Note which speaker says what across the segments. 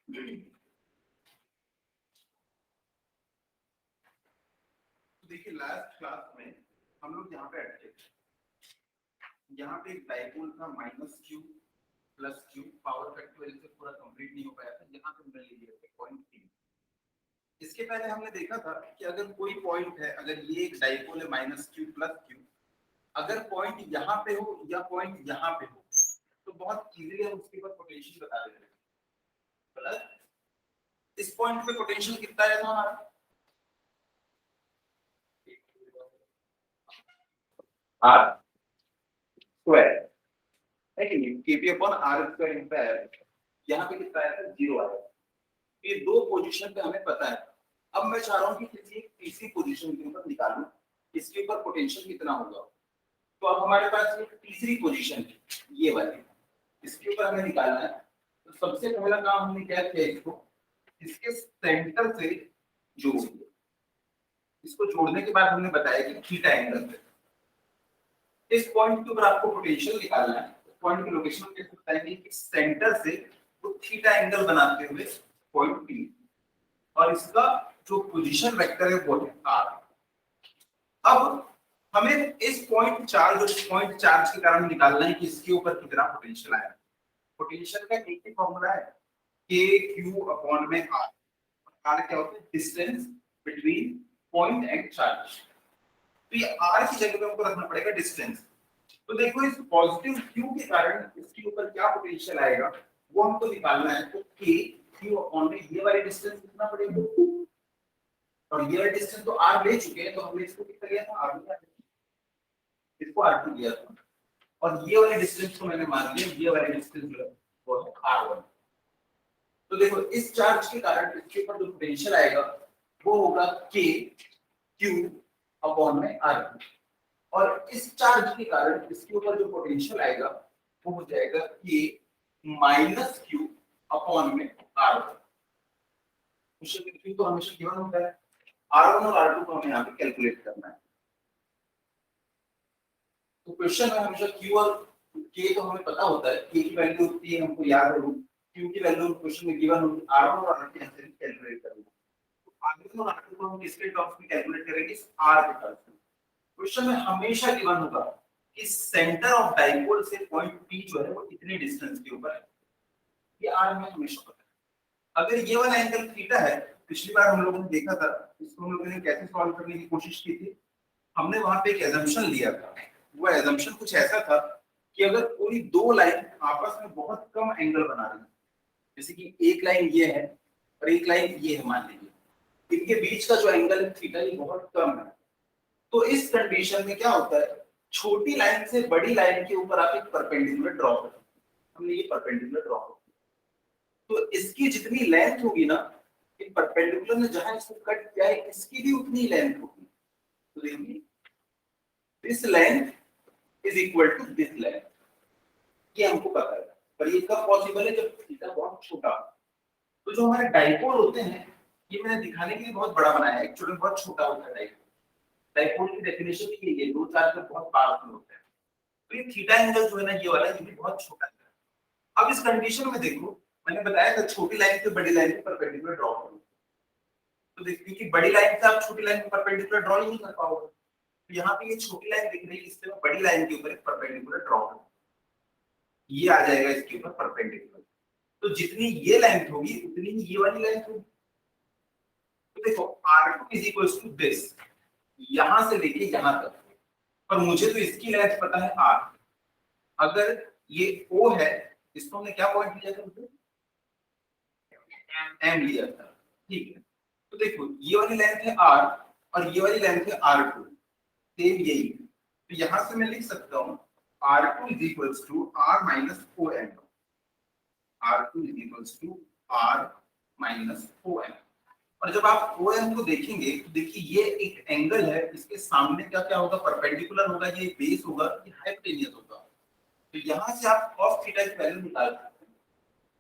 Speaker 1: तो देखिए last class में हम लोग यहाँ पे अटके थे। यहाँ पे एक डाइपोल था -q + q, पावर फैक्टर वजह से पूरा कंप्लीट नहीं हो पाया था। यहाँ पे हमने ले लिया था पॉइंट 3। इसके पहले हमने देखा था कि अगर कोई पॉइंट है, अगर ये एक डाइपोल है -q + q, अगर पॉइंट यहाँ पे हो या पॉइंट यहाँ पे हो तो बहुत इजीली हम उसके ऊपर पोटेंशियल बता देते हैं। प्लस इस पॉइंट पे पोटेंशियल कितना है हमारा, r स्क्वायर है कि नहीं, kp/r² एम्पायर। यहाँ पे कितना आया था, 0 आया। ये दो पोजीशन पे हमें पता है। अब मैं चाह रहा हूँ कि किसी एक तीसरी पोजीशन के ऊपर निकालूं, इसके ऊपर पोटेंशियल कितना होगा। तो अब हमारे पास एक तीसरी पोजीशन है, ये वाली, इसके ऊपर हमें निकालना है। तो सबसे पहला काम हमने क्या किया, इसके सेंटर से जोड़ दिया। इसको जोड़ने के बाद हमने बताया कि थीटा एंगल है। इस पॉइंट के ऊपर आपको पोटेंशियल निकालना है। पॉइंट की लोकेशन हम कैसे बताएंगे कि सेंटर से तो थीटा एंगल बनाते हुए पॉइंट P, और इसका जो पोजीशन वेक्टर है वो है r। अब हमें इस पॉइंट चार्ज के कारण निकालना है कि इसके ऊपर कितना पोटेंशियल आया। पोटेंशियल का एक ही फॉर्मूला है, kq/r। r क्या होता है, distance between point and charge. तो ये r की जगह पे हमको रखना पड़ेगा डिस्टेंस। तो देखो इस पॉजिटिव q के कारण इसके ऊपर क्या पोटेंशियल आएगा वो हमको निकालना है। तो k q में ये वाली डिस्टेंस कितना पड़ेगा, और ये वाली डिस्टेंस तो r ले चुके हैं, तो हमने इसको कितना लिया था, r, इसको r2 लिया था, और ये वाली डिस्टेंस को मैंने मान लिया, ये वाली डिस्टेंस जो है वो है r1। तो देखो इस चार्ज के कारण इसके ऊपर जो पोटेंशियल आएगा वो होगा k q में r2, और इस चार्ज के कारण इसके ऊपर जो पोटेंशियल आएगा वो हो जाएगा k -q में r1। क्योंकि तो हमेशा गिवन होता है, r1 और r2 को हमें यहाँ पे कैलकुलेट करना है। तो क्वेश्चन में हमेशा q और k तो हमें पता होता है, k की वैल्यू होती है हमको याद है, q की वैल्यू क्वेश्चन में गिवन होती है, r1 और r2 कैसे कैलकुलेट करना है। तो r1 और r2 को हम किसके टर्म्स में कैलकुलेट करेंगे, r के टर्म्स में। क्वेश्चन में हमेशा गिवन होगा कि सेंटर ऑफ डाइपोल से पॉइंट P जो है वो कितने डिस्टेंस के ऊपर है, ये r में हमेशा पता है। अगर ये वाला एंगल थीटा है, पिछली बार हम लोगों ने देखा था, इसको हम लोगों ने कैसे सॉल्व करने की कोशिश की थी, हमने वहां पे एक एजम्पशन लिया था। वो एजम्पशन कुछ ऐसा था कि अगर कोई दो लाइन आपस में बहुत कम एंगल बना रही है, जैसे कि एक लाइन ये है और एक लाइन ये है, मान लीजिए इनके बीच का जो एंगल है थीटा ये बहुत कम है, तो इस कंडीशन में क्या होता है, छोटी लाइन से बड़ी लाइन के ऊपर आप एक परपेंडिकुलर ड्रॉ करते हैं। हमने ये परपेंडिकुलर ड्रॉ किया, तो इसकी जितनी लेंथ होगी ना, इन परपेंडिकुलर ने जहां इसको कट किया है इसकी भी उतनी लेंथ होगी। तो देखिए this length is equal to this length, ये हमको पता है। पर ये कब पॉसिबल है, जब थीटा बहुत छोटा हो। तो जो हमारे डाइपोल होते हैं, ये मैंने दिखाने के लिए बहुत बड़ा बनाया है, एक्चुअली बहुत छोटा होता है डाइपोल। डाइपोल की डेफिनेशन भी यही है, दो चार्ज में बहुत पावरफुल होते हैं। तो ये थीटा एंगल जो है ना, ये वाला, ये भी बहुत छोटा है। अब इस कंडीशन में देखो, मैंने बताया था छोटी लाइन से बड़ी लाइन के परपेंडिकुलर ड्रॉ करो। तो देखिए कि बड़ी लाइन से आप छोटी लाइन के परपेंडिकुलर ड्रॉ ही नहीं कर पाओगे। तो यहाँ पे ये छोटी लाइन दिख रही है, इससे मैं बड़ी लाइन के ऊपर एक परपेंडिकुलर ड्रॉ करूँ, ये आ जाएगा इसके ऊपर परपेंडिकुलर। तो जितनी ये लेंथ होगी उतनी ही ये वाली लेंथ होगी। तो देखो r2 is equal to this, यहां से लेके यहां तक, पर मुझे तो इसकी लेंथ पता है r। अगर ये o है, इसको हमने क्या पॉइंट लिया था, m लिया था, ठीक है। तो देखो ये वाली लेंथ है r और ये वाली लेंथ है r2, सेम यही है। तो यहां से मैं लिख सकता हूं r2 is equals to r minus om, r2 is equals to r minus om। और जब आप OM को देखेंगे तो देखिए ये एक एंगल है, इसके सामने क्या क्या होगा, परपेंडिकुलर होगा, ये बेस होगा, ये हाइपोटेन्यूस होगा। तो यहां से आप cos थीटा की वैल्यू निकाल सकते हैं।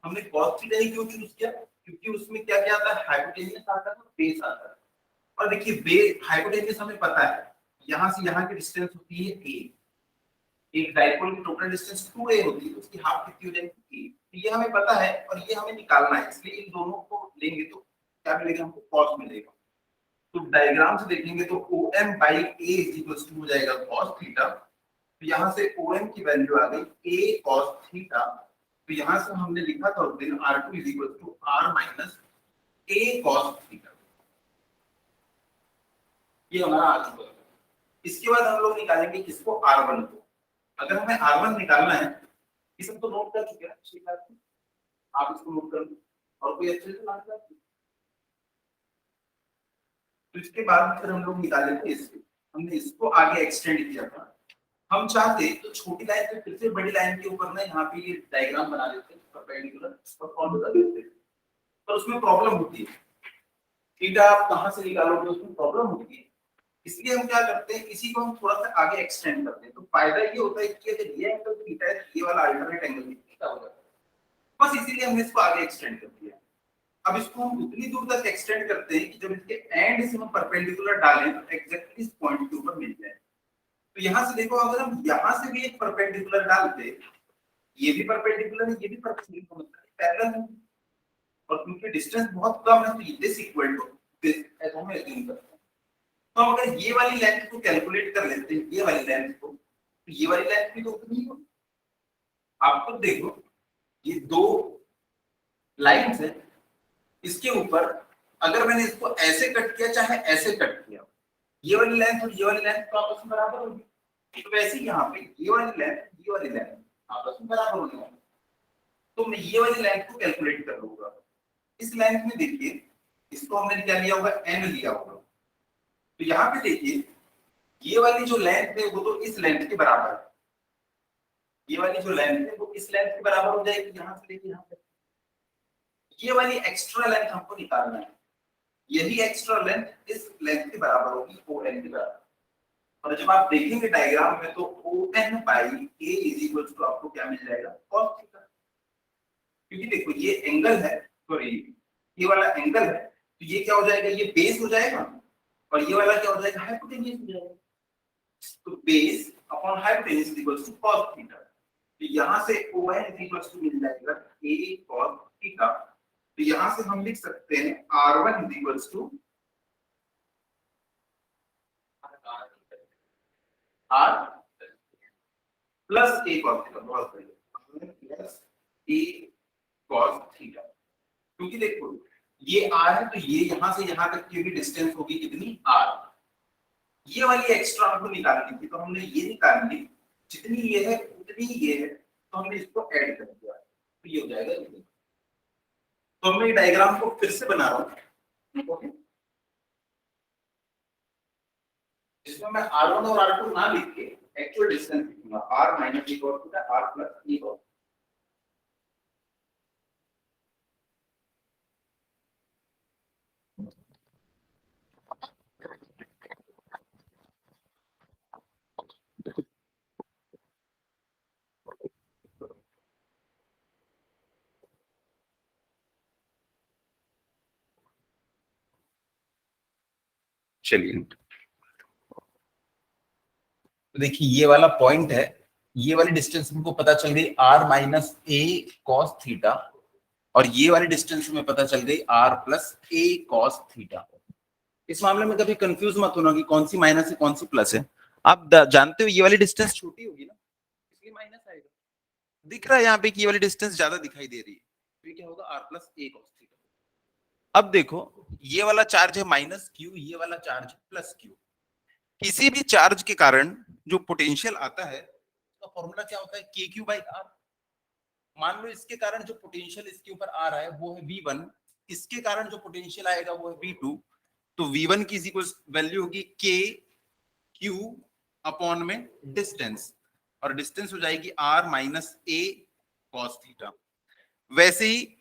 Speaker 1: हमने cos थीटा ही क्यों चूज किया, क्योंकि उसमें क्या क्या आता है, हाइपोटेन्यूस आता है, बेस आता है। और देखिए बेस हाइपोटेन्यूस हमें पता है, यहां से यहां की डिस्टेंस होती है a, एक डाइपोल की टोटल डिस्टेंस 2a होती है, उसकी हाफ कितनी हो जाएगी 8। तो ये हमें पता है और ये हमें निकालना है, इसलिए इन दोनों को लेंगे तो क्या मिलेगा हमको, cos मिलेगा। तो डायग्राम से देखेंगे तो OM by A हो जाएगा cos थीटा। तो यहाँ से OM की वैल्यू आ गई A cos थीटा। तो यहाँ से हमने लिखा था उस दिन R2 R minus A cos theta, ये हमारा आ चुका है। इसके बाद हम लोग निकालेंगे किसको, R1 को। अगर हमें R1 निकालना है, ये सब तो नोट कर चुके हैं, आप इसको नोट कर लो और कोई अच्छे से नोट कर। तो इसके बाद फिर हम लोग निकालेंगे इसको, हमने इसको आगे एक्सटेंड किया था। हम चाहते तो छोटी लाइन से फिर से बड़ी लाइन के ऊपर ना यहाँ पे ये डायग्राम बना लेते हैं परपेंडिकुलर, इसको फॉलो कर लेते हैं, पर उसमें प्रॉब्लम होती है, थीटा आप कहाँ से निकालोगे उसमें प्रॉब्लम होती है। इसलिए हम क्या करते हैं, इसी को हम थोड़ा सा आगे एक्सटेंड करते हैं। तो फायदा ये होता है कि अगर ये एंगल थीटा है तो ये वाला अल्टरनेट एंगल भी थीटा हो जाता है, बस इसीलिए हमने इसको आगे एक्सटेंड कर दिया। अब इसको हम उतनी दूर तक एक्सटेंड करते हैं कि जब इसके एंड से हम परपेंडिकुलर डालें तो एग्जैक्टली इस पॉइंट के ऊपर मिल जाए। तो यहां से देखो, अगर हम यहां से भी एक परपेंडिकुलर डालते, ये भी परपेंडिकुलर है, ये भी परपेंडिकुलर, मतलब पैरेलल है, और क्योंकि डिस्टेंस बहुत कम है तो दिस इक्वल टू दिस ऐसा हम एज्यूम करते हैं। तो हम अगर ये वाली लेंथ को कैलकुलेट कर लेते हैं, ये वाली लेंथ को, तो ये वाली लेंथ भी तो उतनी ही होगी। आप खुद देखो, ये दो लाइंस है, इसके ऊपर अगर मैंने इसको ऐसे कट किया चाहे ऐसे कट किया, ये वाली लेंथ और ये वाली लेंथ तो आपस में बराबर होगी। तो वैसे ही यहाँ पे ये वाली लेंथ आपस में बराबर होने वाली। तो मैं ये वाली लेंथ को कैलकुलेट कर लूंगा। इस लेंथ में देखिए, इसको हमने क्या लिया होगा, n लिया होगा। तो यहाँ पे देखिए, ये वाली जो लेंथ है वो तो इस लेंथ के बराबर है, ये वाली जो लेंथ है वो इस लेंथ के बराबर हो जाएगी यहाँ से लेके यहाँ पे। ये वाली एक्स्ट्रा लेंथ हमको निकालना है, यही एक्स्ट्रा लेंथ इस लेंथ के बराबर होगी, ON के बराबर। और जब आप देखेंगे डायग्राम में तो ON by A is equal to आपको क्या मिल जाएगा, cos थीटा। क्योंकि देखो ये एंगल है, सॉरी ये वाला एंगल है, तो ये क्या हो जाएगा, ये बेस हो जाएगा, और ये वाला क्या हो जाएगा, हाइपोटेन्यूज हो जाएगा। तो base upon hypotenuse is equal to cos theta. तो यहां से ON इज इक्वल टू मिल जाएगा A cos थीटा। तो यहां से हम लिख सकते हैं R1 is equal to R plus A cos theta, बहुत बढ़िया, प्लस A cos थीटा। क्योंकि देखो ये R है, तो ये यहां से यहां तक की भी डिस्टेंस होगी कितनी, R। ये वाली एक्स्ट्रा हमको निकालनी थी, तो हमने ये निकाल ली, जितनी ये है उतनी ये है, तो हमने इसको ऐड कर दिया, तो ये हो जाएगा ये। तो मैं डायग्राम को फिर से बना रहा हूं, ओके। इसमें मैं R1 और R2 ना लिख के एक्चुअल डिस्टेंस लिखूंगा, R minus E cos theta, R plus E cos। चलिए, तो देखिए ये वाला पॉइंट है, ये वाली डिस्टेंस हमको पता चल गई R minus A cos theta, और ये वाली डिस्टेंस हमें पता चल गई R plus A cos theta. इस मामले में कभी कंफ्यूज मत होना कि कौन सी माइनस है कौन सी प्लस है। आप जानते हो ये वाली डिस्टेंस छोटी होगी ना, इसलिए माइनस आएगा। दिख रहा है यहाँ पे कि ये वाली डिस्टेंस ज्यादा दिखाई दे रही है, तो ये क्या होगा, R plus A cos theta. अब देखो ये वाला चार्ज है माइनस Q, ये वाला चार्ज है प्लस Q। किसी भी चार्ज के कारण जो पोटेंशियल आता है उसका फॉर्मूला क्या होता है, के क्यू बाई आर। मान लो इसके कारण जो पोटेंशियल इसके ऊपर आ रहा है वो है V1, इसके कारण जो पोटेंशियल आएगा वो है V2। तो V1 की इक्वल वैल्यू होगी के क्यू अपॉन में डिस्टेंस, और डिस्टेंस हो जाएगी R minus A cos theta. वैसे ही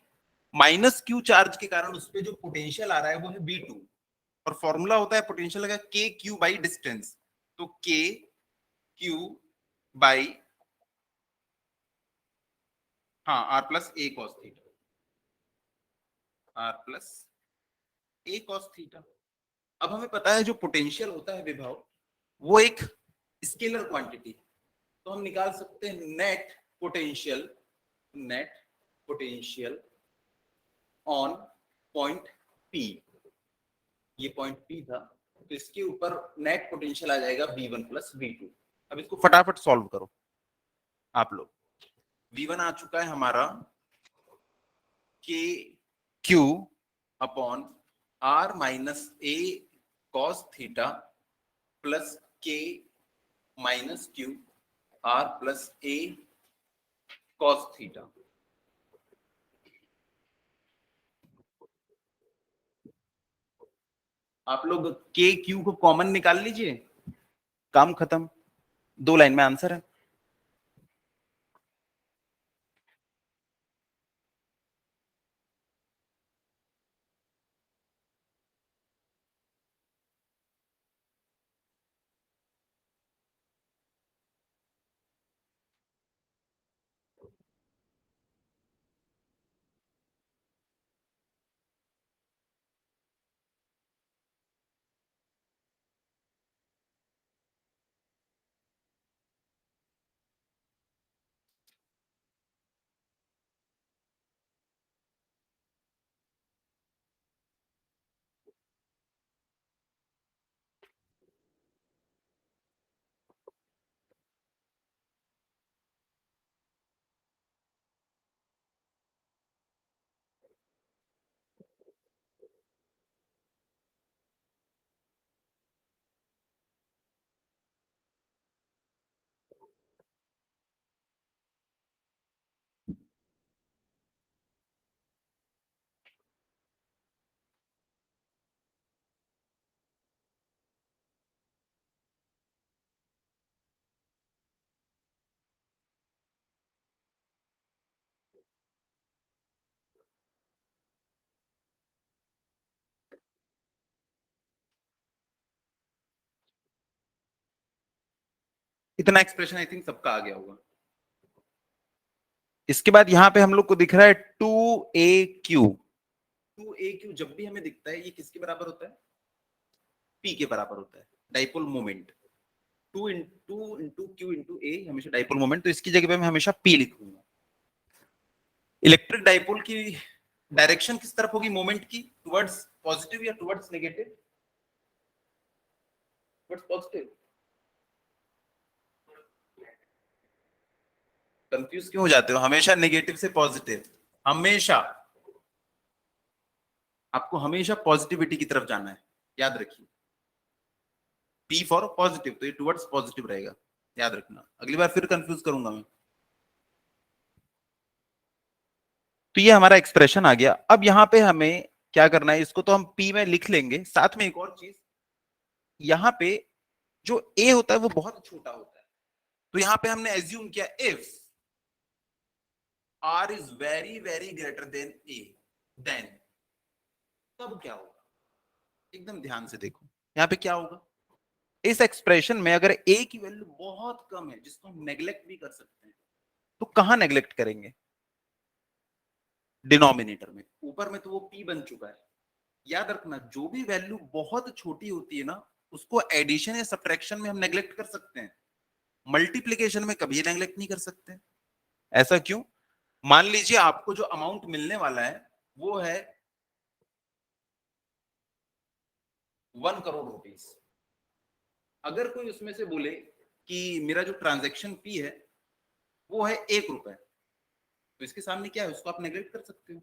Speaker 1: माइनस Q चार्ज के कारण उस पर जो पोटेंशियल आ रहा है वो है V2, और फॉर्मूला होता है पोटेंशियल का के क्यू बाई डिस्टेंस। तो के क्यू बाई हाँ R plus A cos theta, R plus A cos theta. अब हमें पता है जो पोटेंशियल होता है विभव, वो एक स्केलर क्वांटिटी, तो हम निकाल सकते हैं net potential on point P. ये पॉइंट पी था, तो इसके ऊपर नेट पोटेंशियल आ जाएगा V1 प्लस V2। अब इसको फटाफट सॉल्व करो आप लोग। V1 आ चुका है हमारा K Q upon R minus A cos theta plus K minus Q R plus A cos theta. आप लोग के क्यू को कॉमन निकाल लीजिए, काम खत्म, 2 लाइन में आंसर है। इतना एक्सप्रेशन आई थिंक सबका आ गया होगा। इसके बाद यहां पे हम लोग को दिख रहा है 2AQ। 2AQ जब भी हमें दिखता है ये किसके बराबर होता है? P के बराबर होता है, dipole moment. 2 into Q into A हमेशा डाइपोल मोमेंट, तो इसकी जगह पे मैं हमेशा P लिखूंगा। इलेक्ट्रिक डाइपोल की डायरेक्शन किस तरफ होगी मोमेंट की? टुवर्ड्स पॉजिटिव या towards negative? Towards positive. Confuse क्यों हो जाते हो? हमेशा नेगेटिव से पॉजिटिव, हमेशा आपको हमेशा पॉजिटिविटी की तरफ जाना है, याद रखिए। P फॉर पॉजिटिव, तो ये टुवर्ड्स पॉजिटिव रहेगा, याद रखना। अगली बार फिर कंफ्यूज करूंगा मैं। तो ये हमारा एक्सप्रेशन आ गया। अब यहां पे हमें क्या करना है, इसको तो हम P में लिख लेंगे। साथ में एक और चीज, यहां पे जो A होता है वो बहुत छोटा होता है, तो यहां पे हमने एज्यूम किया if R is very very greater than A, then तब क्या होगा? एकदम ध्यान से देखो, यहाँ पे क्या होगा इस एक्सप्रेशन में। अगर A की वैल्यू बहुत कम है, जिसको हम नेग्लेक्ट भी कर सकते हैं, तो कहां नेग्लेक्ट करेंगे? डिनोमिनेटर में। ऊपर में तो वो P बन चुका है। याद रखना, जो भी वैल्यू बहुत छोटी होती है ना, उसको एडिशन या सब्ट्रैक्शन में हम नेग्लेक्ट कर सकते हैं, मल्टीप्लीकेशन में कभी नेग्लेक्ट नहीं कर सकते। ऐसा क्यों? मान लीजिए आपको जो अमाउंट मिलने वाला है वो है 1 करोड़ रुपीस। अगर कोई उसमें से बोले कि मेरा जो ट्रांजैक्शन फी है वो है 1 रुपए, तो इसके सामने क्या है, उसको आप नेग्लेक्ट कर सकते हो।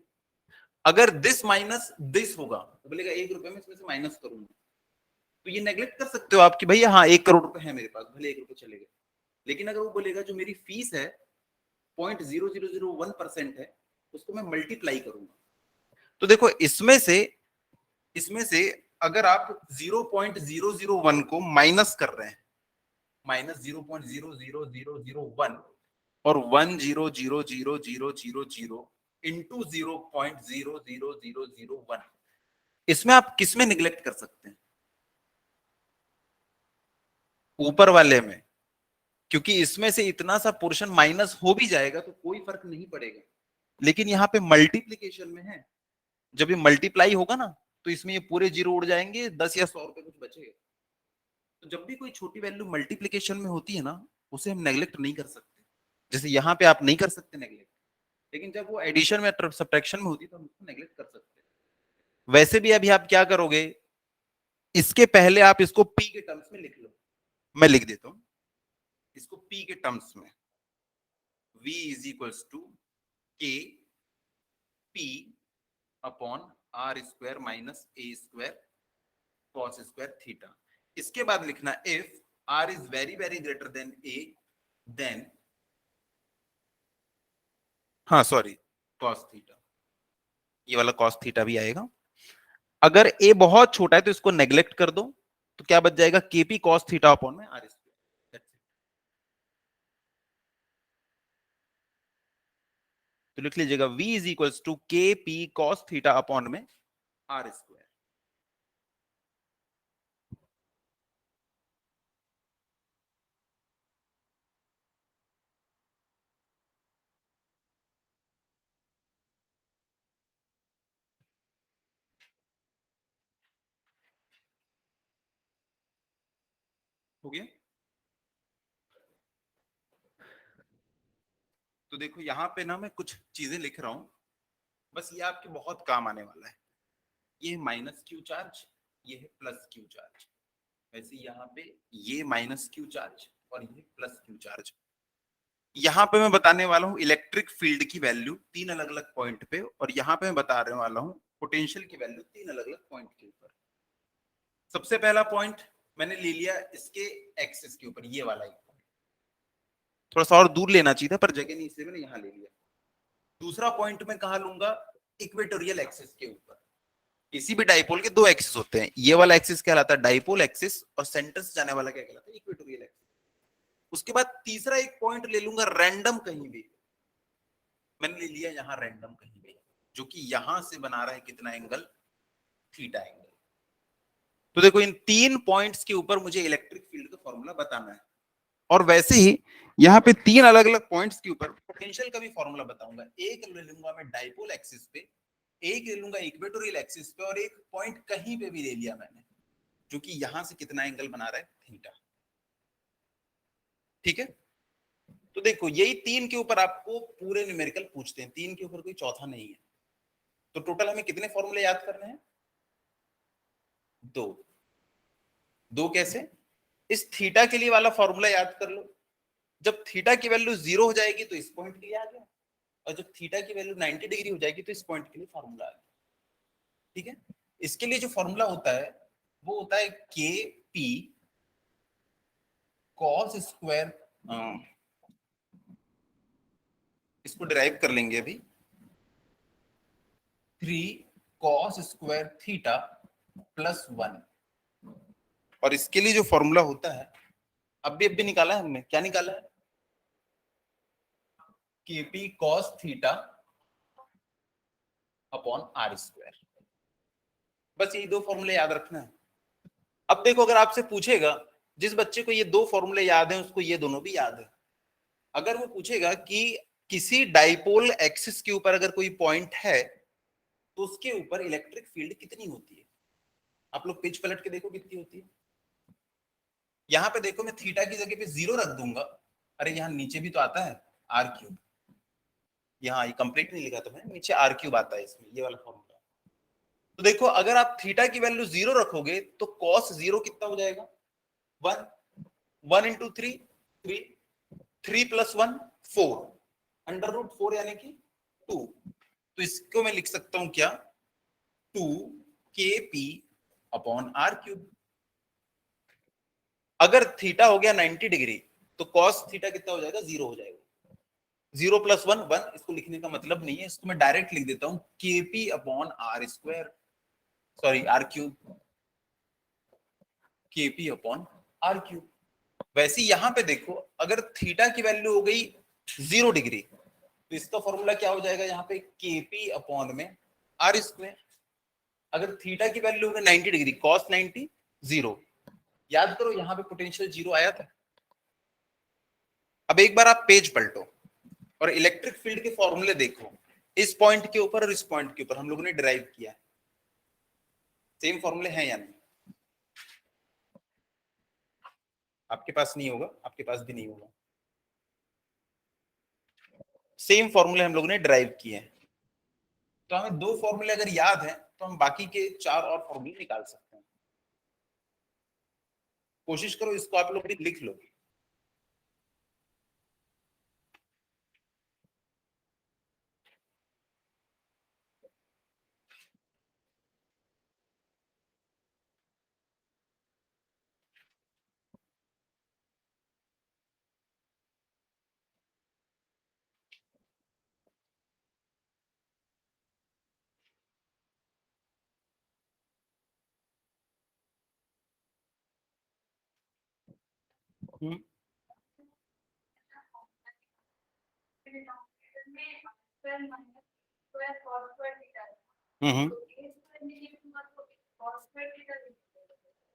Speaker 1: अगर दिस माइनस दिस होगा तो बोलेगा 1 रुपए में इसमें से माइनस करूंगा, तो ये नेग्लेक्ट कर सकते हो आपकी भैया हाँ 1 करोड़ रुपए है मेरे पास, भले 1 रुपए चले गए। लेकिन अगर वो बोलेगा जो मेरी फीस है 0.0001% है, उसको मैं मल्टीप्लाई करूंगा, तो देखो इसमें से अगर आप 0.001 को माइनस कर रहे हैं, माइनस 0.00001 और 1000000 इंटू 0.00001, इसमें आप किस में निग्लेक्ट कर सकते हैं? ऊपर वाले में, क्योंकि इसमें से इतना सा पोर्शन माइनस हो भी जाएगा तो कोई फर्क नहीं पड़ेगा। लेकिन यहाँ पे मल्टीप्लीकेशन में है, जब ये मल्टीप्लाई होगा ना, तो इसमें ये पूरे जीरो उड़ जाएंगे, 10 या 100 रुपए कुछ बचेगा। तो जब भी कोई छोटी वैल्यू मल्टीप्लीकेशन में होती है ना, उसे हम नेग्लेक्ट नहीं कर सकते, जैसे यहाँ पे आप नहीं कर सकते नेग्लेक्ट, लेकिन जब वो एडिशन में सब्ट्रैक्शन में होती है तो हम उसको नेग्लेक्ट कर सकते हैं। वैसे भी अभी आप क्या करोगे, इसके पहले आप इसको पी के टर्म्स में लिख लो, मैं लिख देता हूं इसको पी के टर्म्स में, v is equals to K P upon R square minus A square cos square theta. इसके बाद लिखना if R is very very greater than A then, हाँ सॉरी, कॉस थीटा, ये वाला कॉस थीटा भी आएगा। अगर ए बहुत छोटा है तो इसको नेग्लेक्ट कर दो, तो क्या बच जाएगा, केपी कॉस थीटा अपॉन में आर स्क्वायर। तो लिख लीजिएगा v is equals to K P cos theta upon में आर स्क्वायर। हो गया। तो देखो यहाँ पे ना मैं कुछ चीजें लिख रहा हूं, बस ये आपके बहुत काम आने वाला है। ये माइनस क्यू चार्ज, ये है प्लस क्यू चार्ज। वैसे यहाँ पे ये माइनस क्यू चार्ज और ये प्लस क्यू चार्ज। यहाँ पे मैं बताने वाला हूँ इलेक्ट्रिक फील्ड की वैल्यू तीन अलग अलग पॉइंट पे, और यहाँ पे मैं बताने वाला हूँ पोटेंशियल की वैल्यू तीन अलग अलग पॉइंट के ऊपर। सबसे पहला पॉइंट मैंने ले लिया इसके एक्सिस के ऊपर, ये वाला एक पॉइंट, थोड़ा सा और दूर लेना चाहिए था पर जगह नहीं इसलिए मैंने यहाँ ले लिया। दूसरा पॉइंट मैं कहाँ लूंगा, इक्वेटोरियल एक्सिस के ऊपर। किसी भी डाइपोल के दो एक्सिस होते हैं, ये वाला एक्सिस कहलाता है डाइपोल एक्सिस और सेंटर से जाने वाला क्या कहलाता है, इक्वेटोरियल एक्सिस। उसके बाद तीसरा एक पॉइंट ले लूंगा रैंडम कहीं भी, मैंने ले लिया यहाँ रैंडम कहीं भी, जो कि यहां से बना रहा है कितना एंगल, थीटा एंगल। तो देखो इन तीन पॉइंट्स के ऊपर मुझे इलेक्ट्रिक फील्ड का फॉर्मूला बताना है, और वैसे ही यहाँ पे तीन अलग अलग पॉइंट्स के ऊपर पोटेंशियल का भी फॉर्मूला बताऊंगा। एक ले लूंगा मैं डाइपोल एक्सिस पे, एक ले लूंगा इक्वेटोरियल एक्सिस पे, और एक पॉइंट कहीं पे भी ले लिया मैंने, जो कि यहां से कितना एंगल बना रहा है, थीटा। ठीक है। तो देखो यही तीन के ऊपर आपको पूरे न्यूमेरिकल पूछते हैं, तीन के ऊपर कोई चौथा नहीं है। तो टोटल हमें कितने फॉर्मूले याद करने हैं, दो। दो कैसे, इस थीटा के लिए वाला फॉर्मूला याद कर लो, जब थीटा की वैल्यू 0 हो जाएगी तो इस पॉइंट के लिए आ गया, और जब थीटा की वैल्यू 90 डिग्री हो जाएगी तो इस पॉइंट के लिए फॉर्मूला आ गया। ठीक है। इसके लिए जो फॉर्मूला होता है वो होता है के पी कॉस स्क्वायर, इसको डिराइव कर लेंगे अभी, 3 कॉस स्क्वायर थीटा प्लस 1। और इसके लिए जो फॉर्मूला होता है, अब भी निकाला है हमने, क्या निकाला है, K P cos theta upon R square. बस यही दो फॉर्मूले याद रखना है। अब देखो अगर आपसे पूछेगा, जिस बच्चे को ये दो फॉर्मूले याद है उसको ये दोनों भी याद है। अगर वो पूछेगा कि किसी डाइपोल एक्सिस के ऊपर अगर कोई पॉइंट है तो उसके ऊपर इलेक्ट्रिक फील्ड कितनी होती है, आप लोग पेज पलट के देखो कितनी होती है। यहां पे देखो मैं थीटा की जगह पे 0 रख दूंगा, अरे यहाँ नीचे भी तो आता है आर क्यूब, यहाँ ये कंप्लीट नहीं लिखा तो मैं, नीचे आर क्यूब आता है इसमें, ये वाला फॉर्मूला। तो देखो अगर आप थीटा की वैल्यू 0 रखोगे तो कॉस 0 कितना हो जाएगा, 1, 1 इंटू 3, 3, 3 प्लस 1 4, अंडर रूट 4 यानी कि 2। तो इसको मैं लिख सकता हूं क्या, 2 K P upon R cube. अगर थीटा हो गया 90 डिग्री तो कॉस थीटा कितना हो जाएगा, 0 हो जाएगा। 0 प्लस 1 1, इसको लिखने का मतलब नहीं है, इसको मैं डायरेक्ट लिख देता हूं KP upon R square, sorry R cube, KP upon R cube. वैसे यहां पे देखो अगर थीटा की वैल्यू हो गई 0 डिग्री तो इसका फॉर्मूला क्या हो जाएगा, यहाँ पे केपी अपॉन में आर स्क्वायर। अगर थीटा की वैल्यू होगा 90 डिग्री, कॉस 90 0, याद करो यहाँ पे पोटेंशियल 0 आया था। अब एक बार आप पेज पलटो और इलेक्ट्रिक फील्ड के फॉर्मूले देखो, इस पॉइंट के ऊपर और इस पॉइंट के ऊपर हम लोगों ने डिराइव किया, सेम फॉर्मूले हैं या नहीं, आपके पास नहीं होगा, आपके पास भी नहीं होगा। सेम फॉर्मूले हम लोगों ने ड्राइव किए हैं। तो हमें दो फॉर्मूले अगर याद है तो हम बाकी के चार और फॉर्मूले निकाल सकते हैं। कोशिश करो इसको आप लोग भी लिख लो।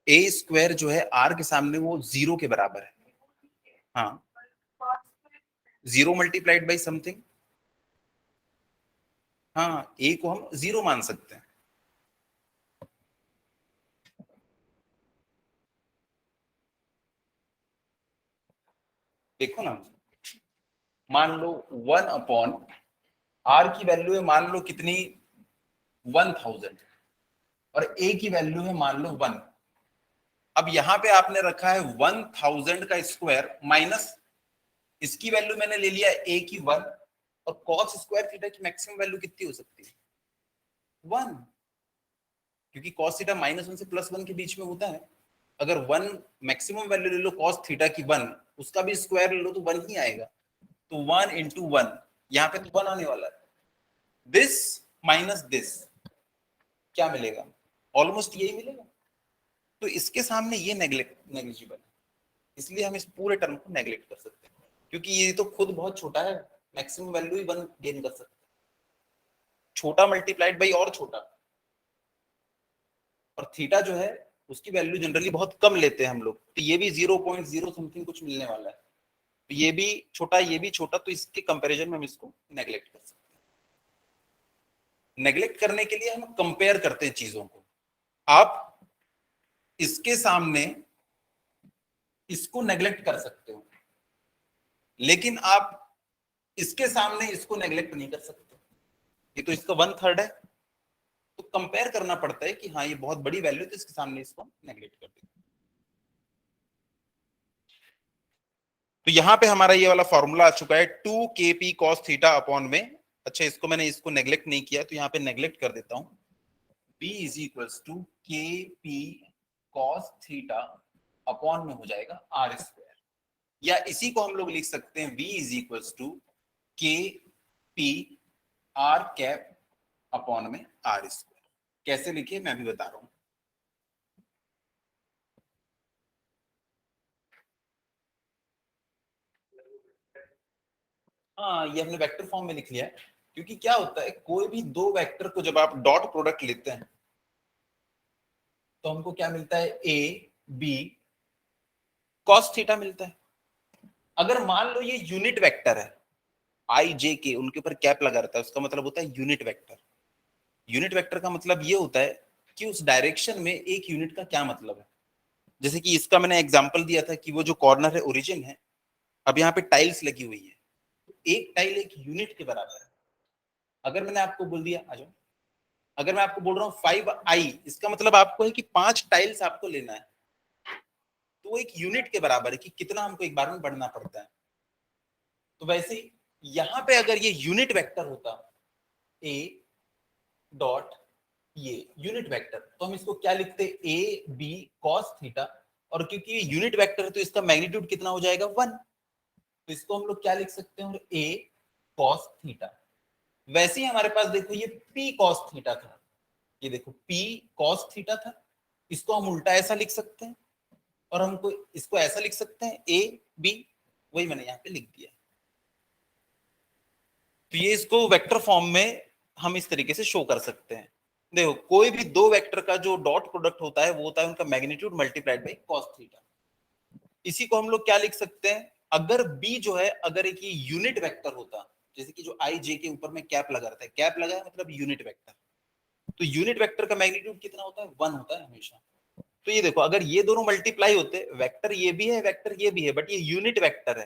Speaker 1: ए स्क्वायर जो है आर के सामने वो जीरो के बराबर है। हाँ, जीरो मल्टीप्लाइड बाई समथिंग। हाँ, ए को हम जीरो मान सकते हैं। देखो ना, मान लो 1 अपॉन आर की वैल्यू है मान लो कितनी 1000 और ए की वैल्यू है मान लो 1। अब यहां पे आपने रखा है 1000 का स्क्वायर माइनस इसकी वैल्यू मैंने ले लिया ए की 1 और कॉस स्क्वायर थीटा की मैक्सिमम वैल्यू कितनी हो सकती है 1, क्योंकि cos थीटा -1 से +1 के बीच में होता है। अगर 1 मैक्सिमम वैल्यू ले लो cos थीटा की 1, उसका भी स्क्वायर ले लो तो 1 ही आएगा। तो 1 इंटू 1, यहाँ पे तो 1 आने वाला है। दिस माइनस दिस क्या मिलेगा, ऑलमोस्ट यही मिलेगा। तो इसके सामने ये नेग्लिजिबल है, इसलिए हम इस पूरे टर्म को नेग्लेक्ट कर सकते हैं, क्योंकि ये तो खुद बहुत छोटा है, मैक्सिमम वैल्यू ही 1 गेन कर सकते हैं। छोटा मल्टीप्लाइड बाई और छोटा, और थीटा जो है उसकी वैल्यू जनरली बहुत कम लेते हैं हम लोग, तो ये भी 0.0 समथिंग कुछ मिलने वाला है। तो ये भी छोटा, ये भी छोटा, तो इसके कंपैरिजन में हम इसको नेग्लेक्ट कर सकते हैं। नेग्लेक्ट करने के लिए हम कंपेयर करते हैं चीजों को। आप इसके सामने इसको नेग्लेक्ट कर सकते हो, लेकिन आप इसके सामने इसको नेग्लेक्ट नहीं कर सकते। ये तो इसका 1/3 है, तो कंपेयर करना पड़ता है कि हाँ ये बहुत बड़ी वैल्यू, तो इसके सामने इसको नेग्लेक्ट कर देते। तो यहां पे हमारा ये वाला फॉर्मूला आ चुका है 2kp cos थीटा अपॉन में। अच्छा, इसको मैंने इसको नेग्लेक्ट नहीं किया, तो यहाँ पे नेग्लेक्ट कर देता हूं। b is equals to kp cos theta upon में हो जाएगा आर स्क्वायर, या इसी को हम लोग लिख सकते हैं b is equals to kp r cap upon में आर स्क्वायर। कैसे लिखे मैं भी बता रहा हूं। हाँ, ये हमने वेक्टर फॉर्म में लिख लिया है, क्योंकि क्या होता है कोई भी दो वेक्टर को जब आप डॉट प्रोडक्ट लेते हैं तो हमको क्या मिलता है, ए बी कॉस थीटा मिलता है। अगर मान लो ये यूनिट वेक्टर है, आई जे के उनके ऊपर कैप लगा रहता है, उसका मतलब होता है यूनिट वेक्टर। यूनिट वेक्टर का मतलब ये होता है कि उस डायरेक्शन में एक यूनिट का क्या मतलब है। जैसे कि इसका मैंने एग्जांपल दिया था कि वो जो कॉर्नर है ओरिजिन है, अब यहाँ पे टाइल्स लगी हुई है, एक टाइल एक यूनिट के बराबर है। अगर मैंने आपको बोल दिया आ जाओ, अगर मैं आपको बोल रहा हूँ 5i, इसका मतलब आपको है कि 5 टाइल्स आपको लेना है, तो वो एक यूनिट के बराबर है कि कितना हमको एक बार में बढ़ना पड़ता है। तो वैसे यहां पे अगर ये यूनिट वेक्टर होता ए डॉट ये यूनिट वेक्टर, तो हम इसको क्या लिखते, ए बी कॉस थीटा, और क्योंकि ये यूनिट वेक्टर है तो इसका मैग्नीट्यूड कितना हो जाएगा 1, तो इसको हम लोग क्या लिख सकते हैं, ए कॉस थीटा। वैसे ही हमारे पास देखो ये पी कॉस थीटा था, ये देखो पी कॉस थीटा था, इसको हम उल्टा ऐसा लिख सकते हैं, और हमको इसको ऐसा लिख सकते हैं ए बी, वही मैंने यहाँ पे लिख दिया। तो ये इसको वेक्टर फॉर्म में हम इस तरीके से शो कर सकते हैं। देखो कोई भी दो वेक्टर का जो डॉट प्रोडक्ट होता है वो होता है उनका magnitude multiplied by cos theta. इसी को हम लोग क्या लिख सकते हैं, अगर बी जो है अगर एक ये यूनिट वेक्टर होता, जैसे कि जो आई जे के ऊपर में कैप लगा रहता है, कैप लगा है मतलब यूनिट वेक्टर, तो यूनिट वेक्टर का मैग्नीट्यूड कितना होता है 1 होता है हमेशा। तो ये देखो अगर ये दोनों मल्टीप्लाई होते, वेक्टर ये भी है वेक्टर ये भी है, बट ये यूनिट वेक्टर है,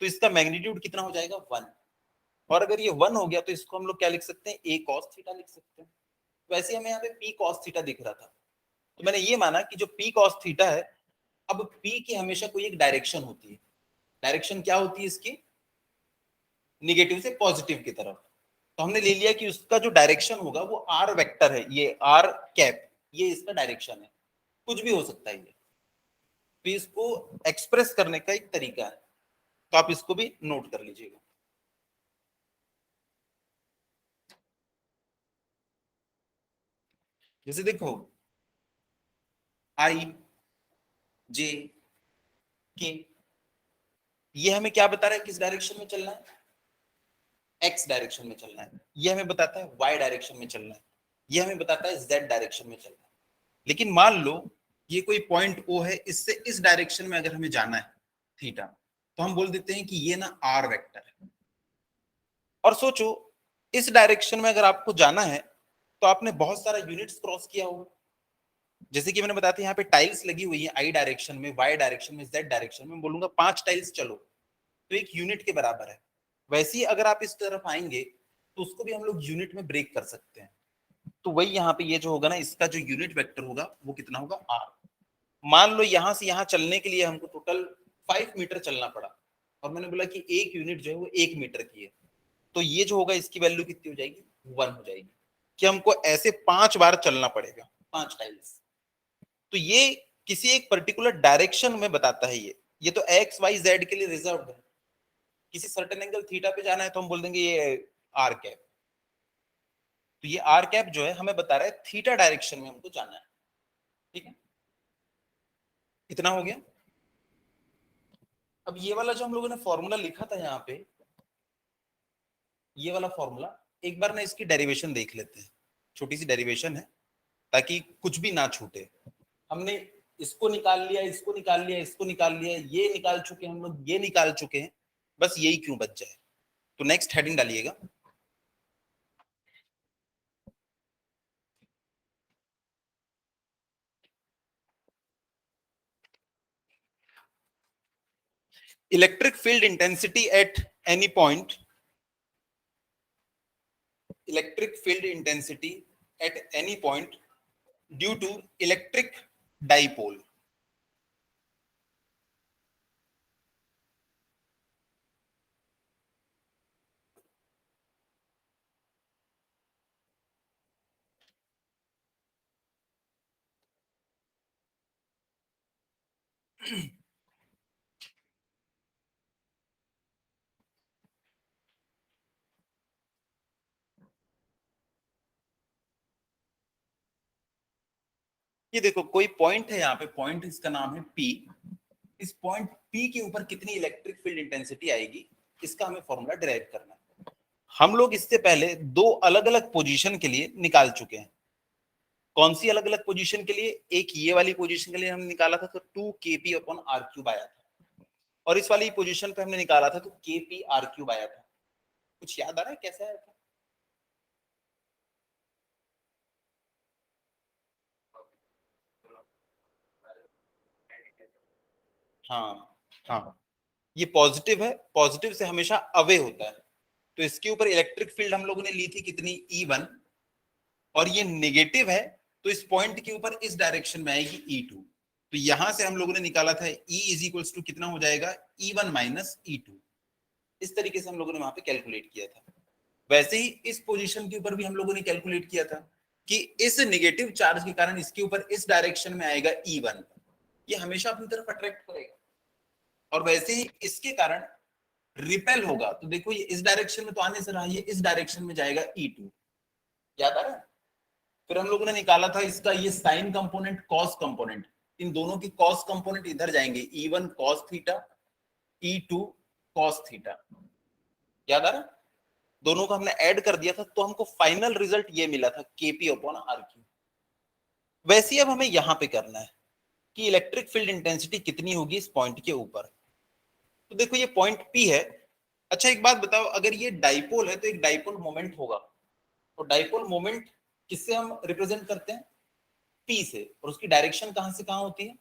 Speaker 1: तो इसका मैग्नीट्यूड कितना हो जाएगा 1। और अगर ये 1 हो गया तो इसको हम लोग क्या लिख सकते हैं, a cos थीटा लिख सकते हैं। वैसे हमें यहाँ पे p cos थीटा दिख रहा था, तो मैंने ये माना कि जो p cos थीटा है, अब p की हमेशा कोई एक डायरेक्शन होती है। डायरेक्शन क्या होती है इसकी, निगेटिव से पॉजिटिव की तरफ। तो हमने ले लिया कि उसका जो डायरेक्शन होगा वो आर वेक्टर है, ये आर कैप, ये इसका डायरेक्शन है, कुछ भी हो सकता है ये। तो इसको एक्सप्रेस करने का एक तरीका है, तो आप इसको भी नोट कर लीजिएगा। जैसे देखो आई जे के, ये हमें क्या बता रहा है, किस डायरेक्शन में चलना है, एक्स डायरेक्शन में चलना है। ये हमें बताता है वाई डायरेक्शन में चलना है, ये हमें बताता है जेड डायरेक्शन में चलना है। लेकिन मान लो ये कोई पॉइंट ओ है, इससे इस डायरेक्शन में अगर हमें जाना है थीटा, तो हम बोल देते हैं कि ये ना आर वेक्टर है। और सोचो इस डायरेक्शन में अगर आपको जाना है तो आपने बहुत सारा यूनिट्स क्रॉस किया होगा। जैसे कि मैंने बताया था यहाँ पे टाइल्स लगी हुई है, आई डायरेक्शन में, वाई डायरेक्शन में, जेड डायरेक्शन में, बोलूंगा 5 टाइल्स चलो, तो एक यूनिट के बराबर है। वैसे ही अगर आप इस तरफ आएंगे तो उसको भी हम लोग यूनिट में ब्रेक कर सकते हैं। तो वही यहाँ पे ये जो होगा ना, इसका जो यूनिट वेक्टर होगा वो कितना होगा, आर। मान लो यहां से यहां चलने के लिए हमको टोटल 5 मीटर चलना पड़ा, और मैंने बोला कि एक यूनिट जो है वो 1 मीटर की है, तो ये जो होगा इसकी वैल्यू कितनी हो जाएगी, 1 हो जाएगी। कि हमको ऐसे 5 बार चलना पड़ेगा, 5 टाइल्स। तो ये किसी एक पर्टिकुलर डायरेक्शन में बताता है। ये तो एक्स वाई जेड के लिए रिजर्व है। किसी सर्टेन एंगल थीटा पे जाना है तो हम बोल देंगे ये आर कैप। तो ये आर कैप जो है हमें बता रहा है थीटा डायरेक्शन में हमको जाना है। ठीक है, इतना हो गया। अब ये वाला जो हम लोगों ने फॉर्मूला लिखा था यहाँ पे, ये वाला फॉर्मूला, एक बार ना इसकी डेरिवेशन देख लेते हैं। छोटी सी डेरिवेशन है ताकि कुछ भी ना छूटे। हमने इसको निकाल लिया, इसको निकाल लिया, इसको निकाल लिया, ये निकाल चुके हैं हम लोग, ये निकाल चुके हैं, बस यही क्यों बच जाए। तो नेक्स्ट हेडिंग डालिएगा, electric field intensity at any point, electric field intensity at any point due to electric dipole. ये देखो कोई पॉइंट है यहाँ पे, पॉइंट इसका नाम है पी। इस पॉइंट पी के ऊपर कितनी इलेक्ट्रिक फील्ड इंटेंसिटी आएगी, इसका हमें फॉर्मूला डिराइव करना है। हम लोग इससे पहले 2 अलग अलग पोजीशन के लिए निकाल चुके हैं। कौन सी अलग अलग पोजीशन के लिए, एक ये वाली पोजीशन के लिए हमने निकाला था तो 2 kp अपॉन आर क्यूब आया था, और इस वाली पोजीशन पे हमने निकाला था तो kp आर क्यूब आया था। कुछ याद आ रहा है कैसे आया था? हाँ हाँ, ये पॉजिटिव है, पॉजिटिव से हमेशा अवे होता है, तो इसके ऊपर इलेक्ट्रिक फील्ड हम लोगों ने ली थी कितनी, E1, और ये नेगेटिव है तो इस पॉइंट के ऊपर इस डायरेक्शन में आएगी E2। तो यहां से हम लोगों ने निकाला था E इज इक्वल्स टू कितना हो जाएगा, E1 माइनस E2। इस तरीके से हम लोगों ने वहां पे कैलकुलेट किया था। वैसे ही इस पोजीशन के ऊपर भी हम लोगों ने कैलकुलेट किया था कि इस नेगेटिव चार्ज के कारण इसके ऊपर इस डायरेक्शन में आएगा E1, ये हमेशा अपनी तरफ अट्रैक्ट करेगा, और वैसे ही इसके कारण रिपेल होगा। तो देखो ये इस डायरेक्शन में तो आने से रहा, ये इस डायरेक्शन में जाएगा E2। याद आ रहा है? फिर हम लोगों ने निकाला था इसका ये साइन कंपोनेंट, कॉस कंपोनेंट, इन दोनों की कॉस कंपोनेंट इधर जाएंगे, E1 cos theta, E2 cos theta. याद आ रहा है? दोनों को हमने ऐड कर दिया था तो हमको फाइनल रिजल्ट ये मिला था kp अपॉन आर क्यू। वैसे अब हमें यहां पे करना है कि इलेक्ट्रिक फील्ड इंटेंसिटी कितनी होगी इस पॉइंट के ऊपर। तो देखो ये पॉइंट P है। अच्छा एक बात बताओ, अगर ये डाइपोल है तो एक डाइपोल मोमेंट होगा, तो डाइपोल मोमेंट किससे हम रिप्रेजेंट करते हैं, P से, और उसकी डायरेक्शन कहां से कहां होती है,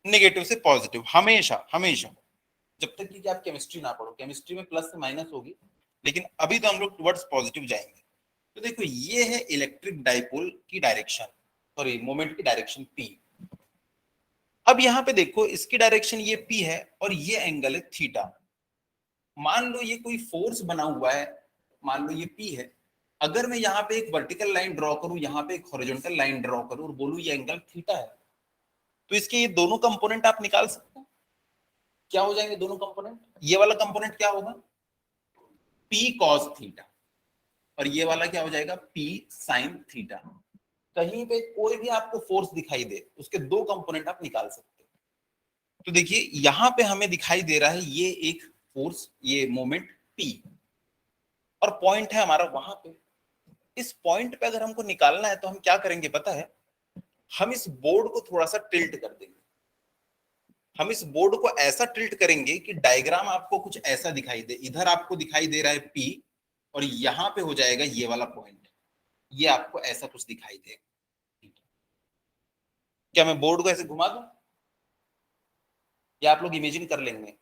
Speaker 1: नेगेटिव से पॉजिटिव, हमेशा हमेशा। जब तक कि आप केमिस्ट्री ना पढ़ो, केमिस्ट्री में प्लस से माइनस होगी,
Speaker 2: लेकिन अभी तो हम लोग टुवर्ड्स पॉजिटिव जाएंगे। तो देखो ये है इलेक्ट्रिक डाइपोल की डायरेक्शन, सॉरी मोमेंट की डायरेक्शन पी। अब यहां पे देखो इसकी डायरेक्शन ये पी है और ये एंगल है थीटा। मान लो ये कोई फोर्स बना हुआ है, मान लो ये पी है, अगर मैं यहाँ पे एक वर्टिकल लाइन ड्रॉ करूं, यहाँ पे एक हॉरिजॉन्टल लाइन ड्रॉ करूं और बोलूं ये एंगल थीटा है, तो इसके ये दोनों कंपोनेंट आप निकाल सकते हैं। क्या हो जाएंगे दोनों कंपोनेंट? ये वाला कंपोनेंट क्या होगा? पी कॉस थीटा, और ये वाला क्या हो जाएगा? P sine theta. कहीं पे कोई भी आपको फोर्स दिखाई दे, उसके दो कंपोनेंट आप निकाल सकते हैं। तो देखिए यहां पे हमें दिखाई दे रहा है ये एक फोर्स, ये मोमेंट पी, और पॉइंट है हमारा वहां पे। इस पॉइंट पे अगर हमको निकालना है तो हम क्या करेंगे पता है? हम इस बोर्ड को थोड़ा सा टिल्ट कर देंगे। हम इस बोर्ड को ऐसा टिल्ट करेंगे कि डायग्राम आपको कुछ ऐसा दिखाई दे। इधर आपको दिखाई दे रहा है पी, और यहां पे हो जाएगा ये वाला पॉइंट, ये आपको ऐसा कुछ दिखाई देगा। क्या मैं बोर्ड को ऐसे घुमा दूं, या आप लोग इमेजिन कर लेंगे?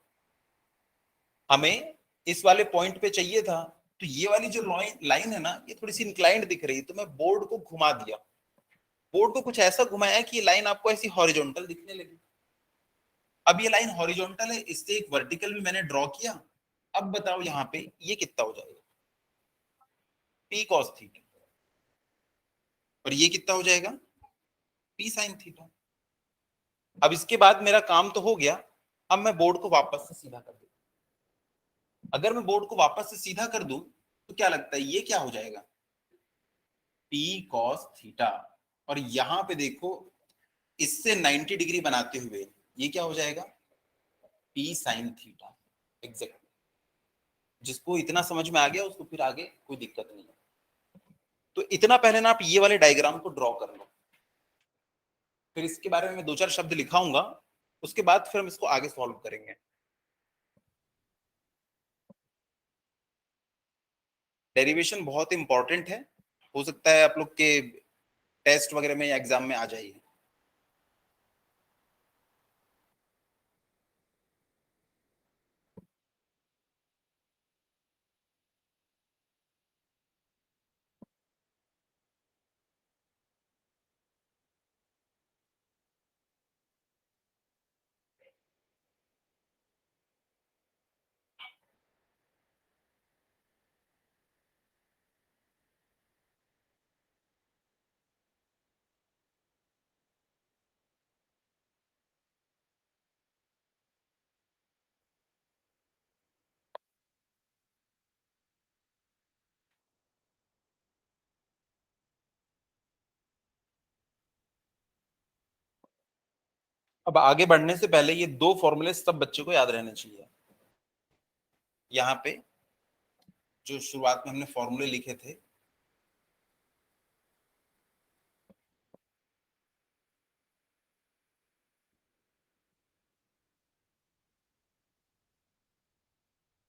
Speaker 2: हमें इस वाले पॉइंट पे चाहिए था, तो ये वाली जो लाइन है ना, ये थोड़ी सी इंक्लाइंड दिख रही है, तो मैं बोर्ड को घुमा दिया। बोर्ड को कुछ ऐसा घुमाया कि ये लाइन आपको ऐसी हॉरिजॉन्टल दिखने लगी। अब ये लाइन हॉरिजॉन्टल है, इससे एक वर्टिकल भी मैंने ड्रॉ किया। अब बताओ यहाँ पे ये कितना हो जाएगा? पी कॉस थीटा, और ये कितना हो जाएगा? P sine theta. अब इसके बाद मेरा काम तो हो गया। अब मैं बोर्ड को वापस से सीधा कर दूं। अगर मैं बोर्ड को वापस से सीधा कर दूं तो क्या लगता है ये क्या हो जाएगा? पी कॉस थीटा, और यहां पे देखो इससे 90 डिग्री बनाते हुए ये क्या हो जाएगा? P sine theta. एग्जैक्ट। जिसको इतना समझ में आ गया उसको फिर आगे कोई दिक्कत नहीं है। तो इतना पहले ना आप ये वाले डायग्राम को ड्रॉ कर लो, फिर इसके बारे में मैं दो चार शब्द लिखाऊंगा, उसके बाद फिर हम इसको आगे सॉल्व करेंगे। डेरिवेशन बहुत इंपॉर्टेंट है, हो सकता है आप लोग के टेस्ट वगैरह में या एग्जाम में आ जाइए। अब आगे बढ़ने से पहले ये दो फॉर्मूले सब बच्चे को याद रहने चाहिए। यहाँ पे जो शुरुआत में हमने फॉर्मूले लिखे थे,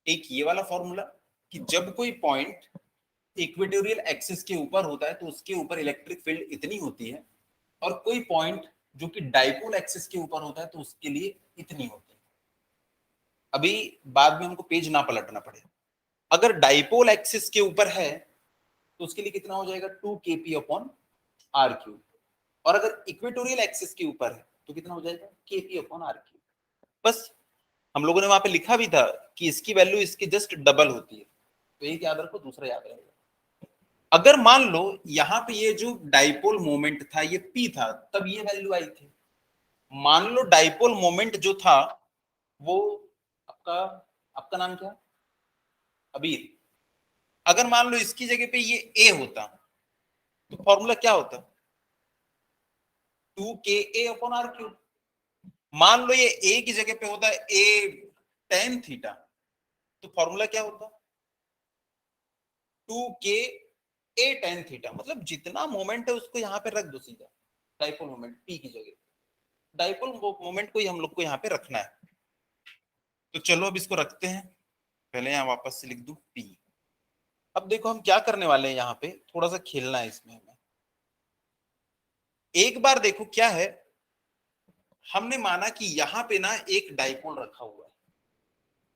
Speaker 2: एक ये वाला फॉर्मूला कि जब कोई पॉइंट इक्वेटोरियल एक्सिस के ऊपर होता है तो उसके ऊपर इलेक्ट्रिक फील्ड इतनी होती है, और कोई पॉइंट जो कि डाइपोल एक्सिस के ऊपर होता है तो उसके लिए इतनी होती है। अभी बाद में हमको पेज ना पलटना पड़े। अगर डाइपोल एक्सिस के ऊपर है तो उसके लिए कितना हो जाएगा? 2kp upon R cube. और अगर इक्वेटोरियल एक्सिस के ऊपर है तो कितना हो जाएगा? kp upon R cube. बस हम लोगों ने वहां पे लिखा भी था कि इसकी वैल्यू इसके जस्ट डबल होती है, तो एक याद रखो, दूसरा याद रहेगा। अगर मान लो यहाँ पे ये जो डाइपोल मोमेंट था ये p था, तब ये वैल्यू आई थी। मान लो डाइपोल मोमेंट जो था वो आपका आपका नाम क्या? अबीर। अगर मान लो इसकी जगह पे ये a होता तो फॉर्मूला क्या होता? 2ka upon R cube. मान लो ये a की जगह पे होता है a tan थीटा, तो फॉर्मूला क्या होता? 2k a tan theta. मतलब जितना मोमेंट है उसको यहाँ पे रख दो सीधा, डाइपोल मोमेंट p की जगह। डाइपोल मोमेंट को ही हम लोग को यहाँ पे रखना है। तो चलो अब इसको रखते हैं, पहले यहाँ वापस से लिख दूं p। अब देखो हम क्या करने वाले हैं, यहाँ पे थोड़ा सा खेलना है इसमें हमें। एक बार देखो क्या है, हमने माना कि यहाँ पे ना एक डाइपोल रखा हुआ है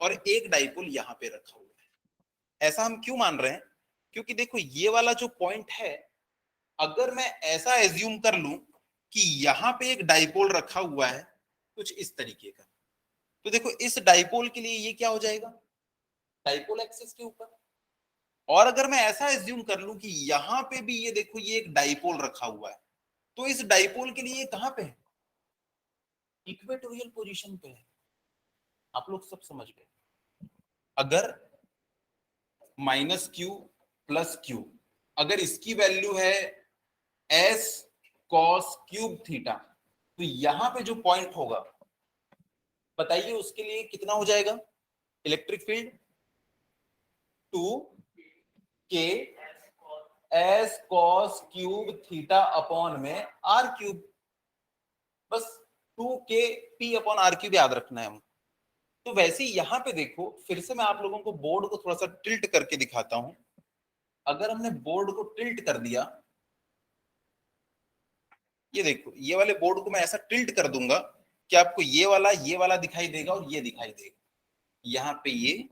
Speaker 2: और एक डाइपोल यहाँ पे रखा हुआ है, ऐसा हम क्यों मान रहे हैं? क्योंकि देखो ये वाला जो पॉइंट है, अगर मैं ऐसा एज्यूम कर लूं कि यहाँ पे एक डाइपोल रखा हुआ है कुछ इस तरीके का, तो देखो इस डाइपोल के लिए ये क्या हो जाएगा, डाइपोल एक्सिस के ऊपर। और अगर मैं ऐसा एज्यूम कर लूं कि यहाँ पे भी ये देखो ये एक डाइपोल रखा हुआ है, तो इस डाइपोल के लिए ये कहां पे है, इक्वेटोरियल पोजीशन पे है। आप लोग सब समझ गए। अगर -q + q, अगर इसकी वैल्यू है s cos क्यूब थीटा, तो यहां पे जो पॉइंट होगा बताइए उसके लिए कितना हो जाएगा electric field, 2k s cos cube theta upon में r³। बस 2k p/r³ याद रखना है हम। तो वैसे ही यहां पे देखो, फिर से मैं आप लोगों को बोर्ड को थोड़ा सा टिल्ट करके दिखाता हूं। अगर हमने बोर्ड को टिल्ट कर दिया, ये देखो ये वाले बोर्ड को मैं ऐसा टिल्ट कर दूंगा कि आपको ये वाला दिखाई देगा और ये दिखाई देगा। यहाँ पे ये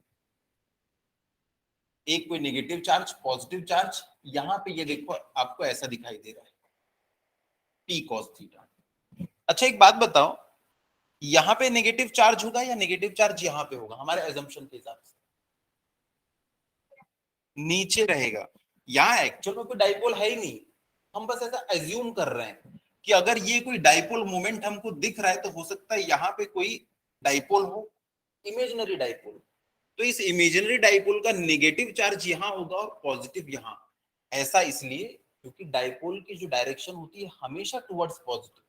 Speaker 2: एक कोई नेगेटिव चार्ज, पॉजिटिव चार्ज, यहाँ पे ये देखो आपको ऐसा दिखाई दे रहा है p cos थीटा। अच्छा एक बात बताओ, यहाँ पे नेगेटिव चार्ज होगा या नेगेटिव चार्ज यहाँ पे होगा? हमारे एजम्पशन के हिसाब से नीचे रहेगा। यहाँ एक्चुअल में कोई डाइपोल है ही नहीं, हम बस ऐसा एज्यूम कर रहे हैं कि अगर ये कोई डाइपोल मोमेंट हमको दिख रहा है तो हो सकता है यहाँ पे कोई डाइपोल हो, इमेजिनरी डाइपोल। तो इस इमेजिनरी डाइपोल का नेगेटिव चार्ज यहाँ होगा और पॉजिटिव यहाँ। ऐसा इसलिए क्योंकि डाइपोल की जो डायरेक्शन होती है हमेशा टुवर्ड्स पॉजिटिव।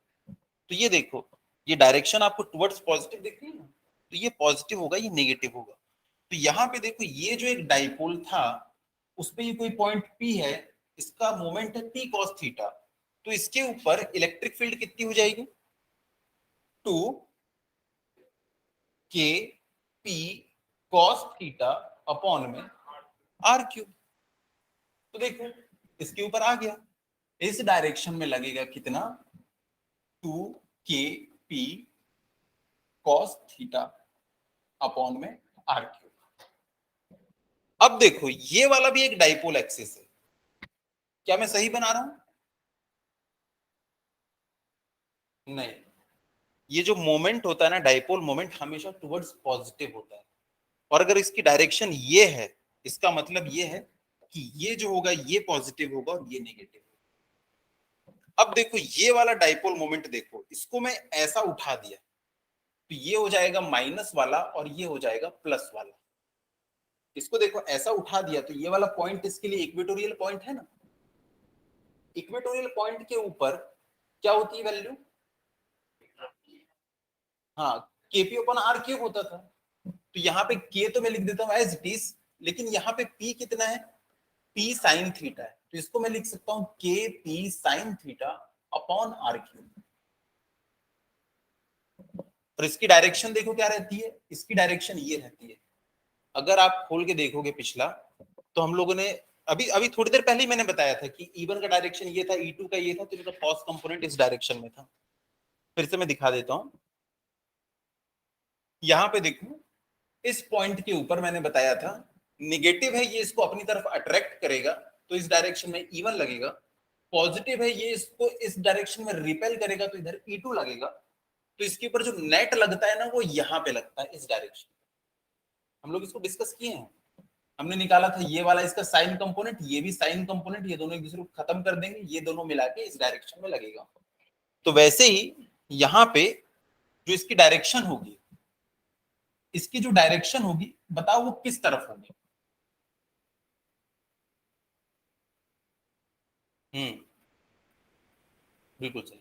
Speaker 2: तो ये देखो ये डायरेक्शन आपको टुवर्ड्स पॉजिटिव दिख रही है ना, तो ये पॉजिटिव होगा, ये नेगेटिव होगा। तो यहाँ पे देखो ये जो एक डाइपोल था उस पे ये कोई पॉइंट P है, इसका मोमेंट है p cos थीटा, तो इसके ऊपर इलेक्ट्रिक फील्ड कितनी हो जाएगी, 2k p cos theta upon में r³। तो देखो इसके ऊपर आ गया, इस डायरेक्शन में लगेगा कितना, 2k p cos theta upon में r³। अब देखो ये वाला भी एक डाइपोल एक्सिस है, क्या मैं सही बना रहा हूं? नहीं, ये जो मोमेंट होता है ना डाइपोल मोमेंट, हमेशा टुवर्ड्स पॉजिटिव होता है। और अगर इसकी डायरेक्शन ये है, इसका मतलब ये है कि ये जो होगा ये पॉजिटिव होगा और ये नेगेटिव। अब देखो ये वाला डाइपोल मोमेंट देखो, इसको मैं ऐसा उठा दिया तो ये हो जाएगा माइनस वाला और ये हो जाएगा प्लस वाला। इसको देखो ऐसा उठा दिया तो ये वाला पॉइंट इसके लिए इक्वेटोरियल पॉइंट है ना। इक्वेटोरियल पॉइंट के ऊपर क्या होती है वैल्यू, हाँ kp/r³ होता था। तो यहाँ पे k तो मैं लिख देता हूँ एज इट इज, लेकिन यहाँ पे p कितना है, p sin थीटा है, तो इसको मैं लिख सकता हूँ kp sin theta upon r³। और इसकी डायरेक्शन देखो क्या रहती है, इसकी डायरेक्शन ये रहती है। अगर आप खोल के देखोगे पिछला, तो हम लोगों ने अभी अभी थोड़ी देर पहले ही मैंने बताया था कि E1 का डायरेक्शन ये था, E2 का ये था, तो इसका कॉस कंपोनेंट इस डायरेक्शन में था। फिर से मैं दिखा देता हूं, यहां पे देखो इस पॉइंट के ऊपर मैंने बताया था निगेटिव है ये इसको अपनी तरफ अट्रैक्ट करेगा तो इस डायरेक्शन में E1 लगेगा, पॉजिटिव है ये इसको इस डायरेक्शन में रिपेल करेगा तो इधर E2 लगेगा। तो इसके ऊपर जो नेट लगता है ना वो यहां पे लगता है इस डायरेक्शन। हम लोग इसको डिस्कस किए हैं, हमने निकाला था ये वाला इसका साइन कंपोनेंट, ये भी साइन कंपोनेंट, ये दोनों एक दूसरे को खत्म कर देंगे, ये दोनों मिला के इस डायरेक्शन में लगेगा। तो वैसे ही यहाँ पे जो इसकी डायरेक्शन होगी, इसकी जो डायरेक्शन होगी बताओ वो किस तरफ होगी। बिल्कुल सही,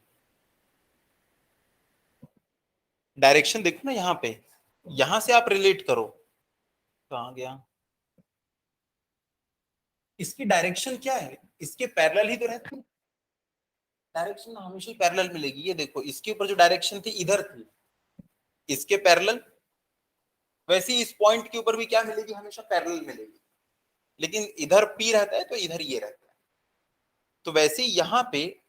Speaker 2: डायरेक्शन देखो ना यहाँ पे, यहां से आप रिलेट करो, कहां गया, इसकी डायरेक्शन क्या है, इसके पैरेलल ही तो रहती है, डायरेक्शन हमेशा पैरेलल मिलेगी। ये देखो इसके ऊपर जो डायरेक्शन थी इधर थी, इसके पैरेलल, वैसे ही इस पॉइंट के ऊपर भी क्या मिलेगी, हमेशा पैरेलल मिलेगी, लेकिन इधर P रहता है तो इधर ये रहता है। तो वैसे ही यहाँ पे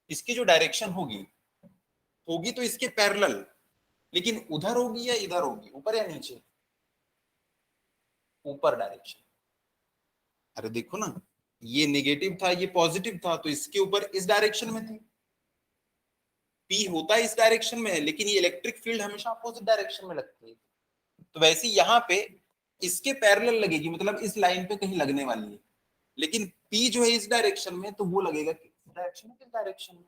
Speaker 2: इसकी जो डायरेक्शन होगी होगी तो इसके पैरेलल, लेकिन उधर होगी या इधर होगी, ऊपर या नीचे, ऊपर डायरेक्शन। अरे देखो ना, ये नेगेटिव था, ये पॉजिटिव था, तो इसके ऊपर इस डायरेक्शन में थी। पी होता है इस डायरेक्शन में, लेकिन ये इलेक्ट्रिक फील्ड हमेशा अपोजिट डायरेक्शन में लगती है। तो वैसे यहाँ पे इसके पैरेलल लगेगी, मतलब इस लाइन पे कहीं लगने वाली है, लेकिन पी जो है इस डायरेक्शन में, तो वो लगेगा किस डायरेक्शन में, किस डायरेक्शन में।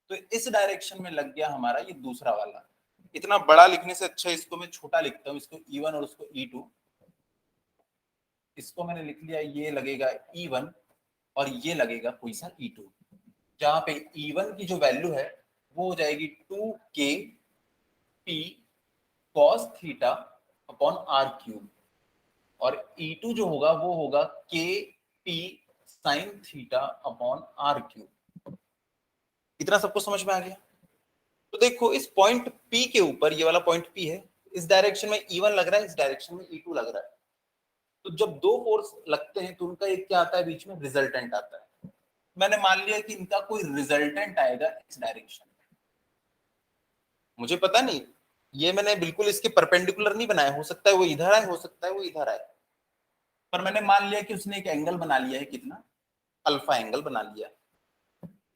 Speaker 2: तो इस डायरेक्शन में लग गया हमारा ये दूसरा वाला। इतना बड़ा लिखने से अच्छा इसको मैं छोटा लिखता हूँ, इसको E1 और उसको E2। इसको मैंने लिख लिया, ये लगेगा E1 और ये लगेगा कोई सा E2, जहां पे E1 की जो वैल्यू है वो हो जाएगी 2k p cos theta upon r cube, और E2 जो होगा वो होगा k p sin theta upon r cube. इतना सबको समझ में आ गया? तो देखो इस पॉइंट P के ऊपर, ये वाला पॉइंट P है, इस डायरेक्शन में E1 लग रहा है, इस डायरेक्शन में E2 लग रहा है। तो जब दो फोर्स लगते हैं तो उनका एक क्या आता है बीच में, रिजल्टेंट आता है। मैंने मान लिया कि इनका कोई रिजल्टेंट आएगा इस डायरेक्शन में। मुझे पता नहीं, ये मैंने बिल्कुल इसके परपेंडिकुलर नहीं बनाया, हो सकता है वो इधर आए, हो सकता है वो इधर आए, पर मैंने मान लिया कि उसने एक एंगल बना लिया है, कितना, अल्फा एंगल बना लिया।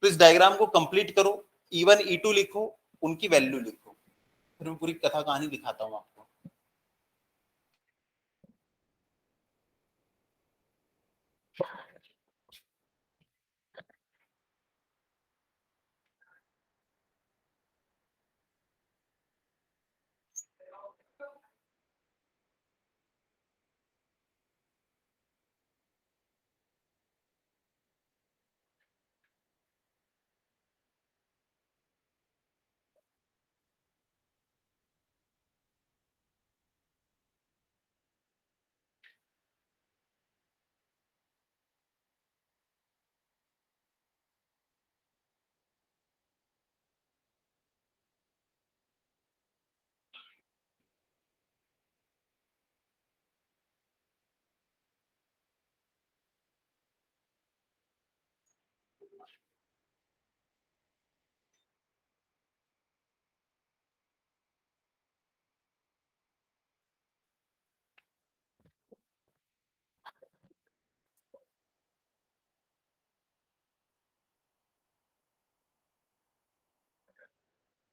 Speaker 2: तो इस डायग्राम को कंप्लीट करो, E1 E2 लिखो, उनकी वैल्यू लिखो, फिर मैं पूरी कथा कहानी दिखाता हूं आपको।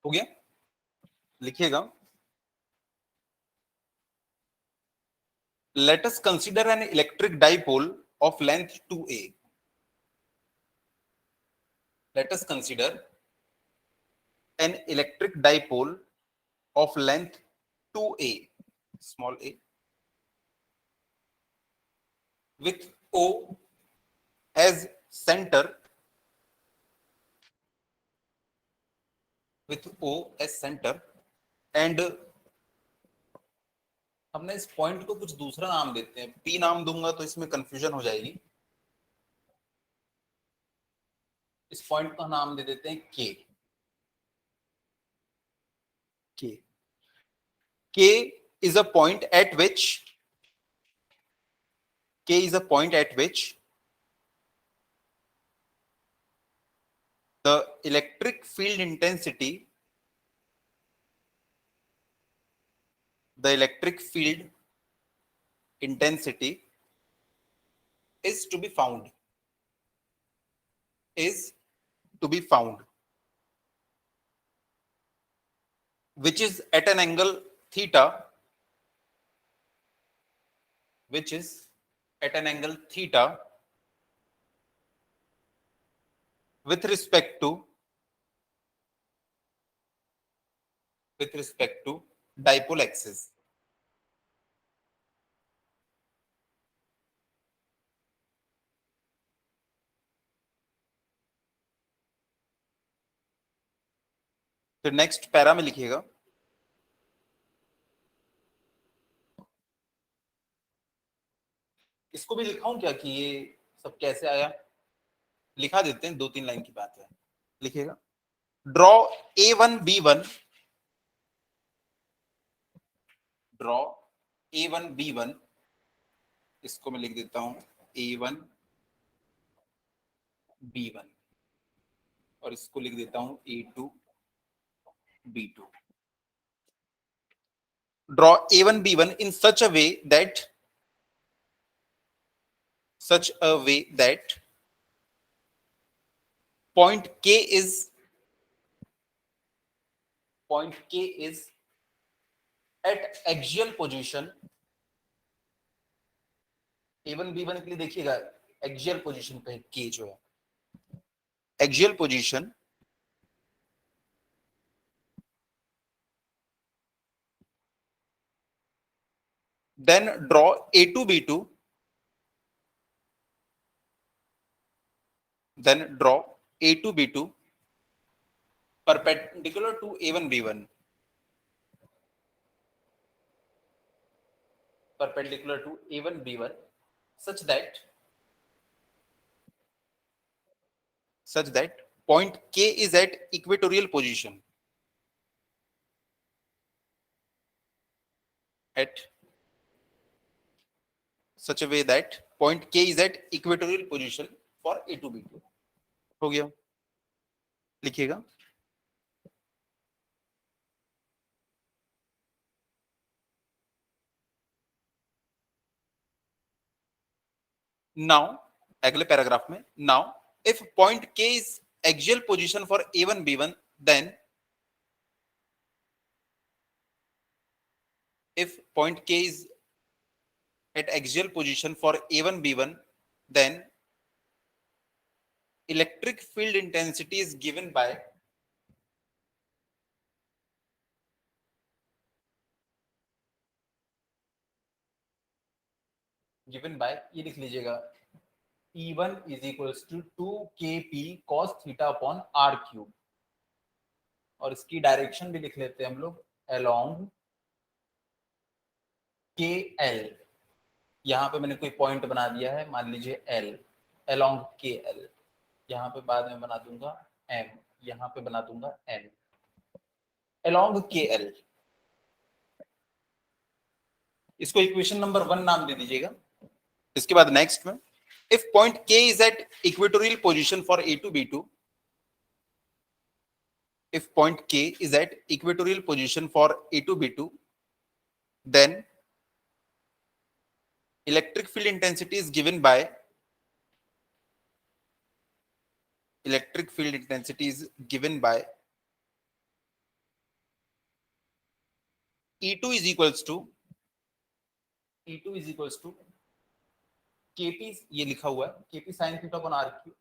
Speaker 2: हो गया? लिखिएगा। Let us consider an electric dipole of length 2a. Let us consider an electric dipole of length 2a, small a, with O as center, with O as center, and हमने इस पॉइंट को कुछ दूसरा नाम देते हैं, P नाम दूंगा तो इसमें कंफ्यूजन हो जाएगी। इस पॉइंट का नाम दे देते हैं K। K, K is a point at which, K is a point at which the electric field intensity, the electric field intensity is to be found, is to be found, which is at an angle theta, which is at an angle theta with respect to, with respect to dipole axis. तो next para में लिखिएगा, इसको भी लिखाऊं क्या कि ये सब कैसे आया, लिखा देते हैं, 2-3 लाइन की बात है। लिखिएगा, ड्रॉ A1B1, ड्रॉ A1B1, इसको मैं लिख देता हूं A1B1, और इसको लिख देता हूं A2B2। Draw A1 B1 in such a way that such a way that point K is at axial position, A1 B1 के लिए देखिएगा axial position पे K जो है axial position then draw A2 B2, then draw A2 B2 perpendicular to A1 B1, perpendicular to A1 B1 such that point K is at equatorial position, at such a way that point K is at equatorial position for A2 B2. हो गया, लिखिएगा. Now अगले paragraph में, now if point K is axial position for A1 B1, then if point K is at axial position for A1 B1, then electric field intensity is given by ये लिख लीजिएगा E1 is equals to 2kp cos theta upon r cube, और इसकी direction भी लिख लेते हैं हम लोग along KL. यहाँ पे मैंने कोई पॉइंट बना दिया है, मान लीजिए L, along KL. यहाँ पे बाद में बना दूंगा M, यहाँ पे बना दूंगा N, along KL. इसको इक्वेशन नंबर 1 नाम दे दीजिएगा. इसके बाद नेक्स्ट में if point K is at equatorial position for A2 B2, if point K is at equatorial position for A2 B2, then electric field intensity is given by E2 is equals to KP, ये लिखा हुआ है KP sin theta upon r cube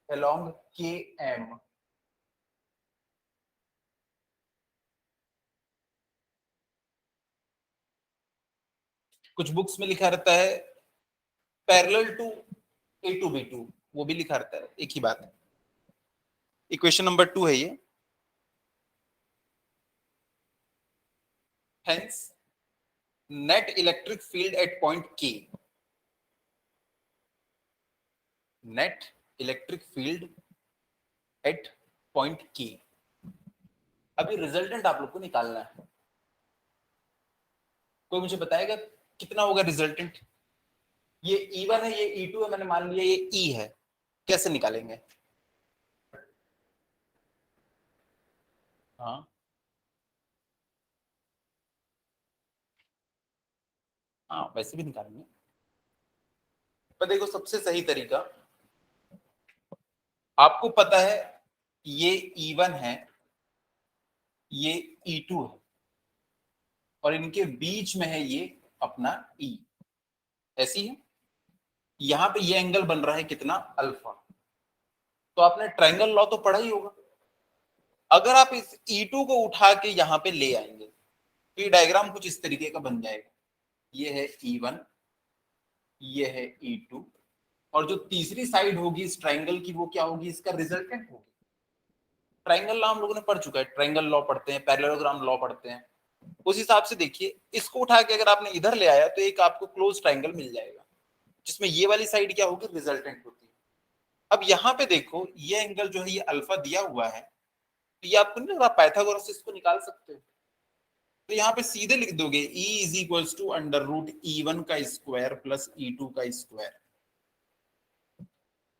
Speaker 2: along KM. कुछ books में लिखा रहता है parallel to A2 B2, वो भी लिखा रहता है, एक ही बात है. इक्वेशन नंबर 2 है ये. Hence net electric field at point K, net electric field at point K. अभी रिजल्टेंट आप लोग को निकालना है. कोई मुझे बताएगा कितना होगा रिजल्टेंट? ये E1 है, ये E2 है, मैंने मान लिया ये E है, कैसे निकालेंगे? हाँ, वैसे भी निकालेंगे. पर देखो सबसे सही तरीका, आपको पता है ये E1 है, ये E2 है, और इनके बीच में है ये अपना E. ऐसी है. यहां पे ये एंगल बन रहा है कितना? अल्फा. तो आपने ट्रायंगल लॉ तो पढ़ा ही होगा. अगर आप इस E2 को उठा के यहां पे ले आएंगे तो ये डायग्राम कुछ इस तरीके का बन जाएगा. ये है E1, ये है E2, और जो तीसरी साइड होगी इस ट्रायंगल की वो क्या होगी? इसका रिजल्टेंट होगी. ट्रायंगल लॉ हम लोगों ने पढ़ चुका है, ट्रायंगल लॉ पढ़ते हैं, पैरेललोग्राम लॉ पढ़ते हैं. उस हिसाब से देखिए, इसको उठा के अगर आपने इधर ले आया तो एक आपको क्लोज ट्रायंगल मिल जाएगा जिसमें ये वाली साइड क्या होगी? रिजल्टेंट होती है. अब यहाँ पे देखो ये एंगल जो है ये अल्फा दिया हुआ है, तो ये आपको नहीं लग रहा पाइथागोरस से इसको निकाल सकते हो? तो यहाँ पे सीधे लिख दोगे E is equals to under root E1 का स्क्वायर प्लस E2 का स्क्वायर.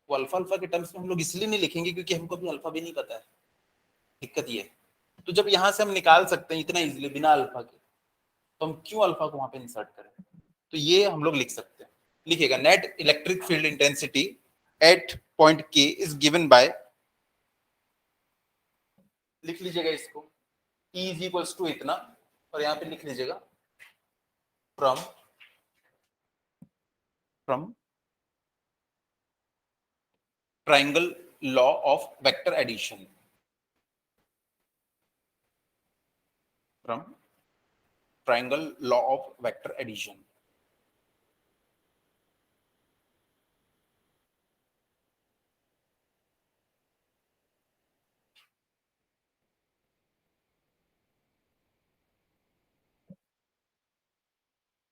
Speaker 2: वो अल्फा अल्फा के टर्म्स में हम लोग इसलिए नहीं लिखेंगे क्योंकि हमको भी अल्फा भी नहीं पता है. दिक्कत ये है. तो जब यहां से हम निकाल सकते हैं इतना इजीली बिना अल्फा के, तो हम क्यों अल्फा को वहां पे इंसर्ट करें? तो ये हम लोग लिख सकते हैं. लिखिएगा net electric field intensity eight point के इज गिवन बाय, लिख लीजिएगा इसको, E इज इक्वल्स टू इतना, और यहां पे लिख लीजिएगा from triangle law of vector addition, from triangle law of vector addition.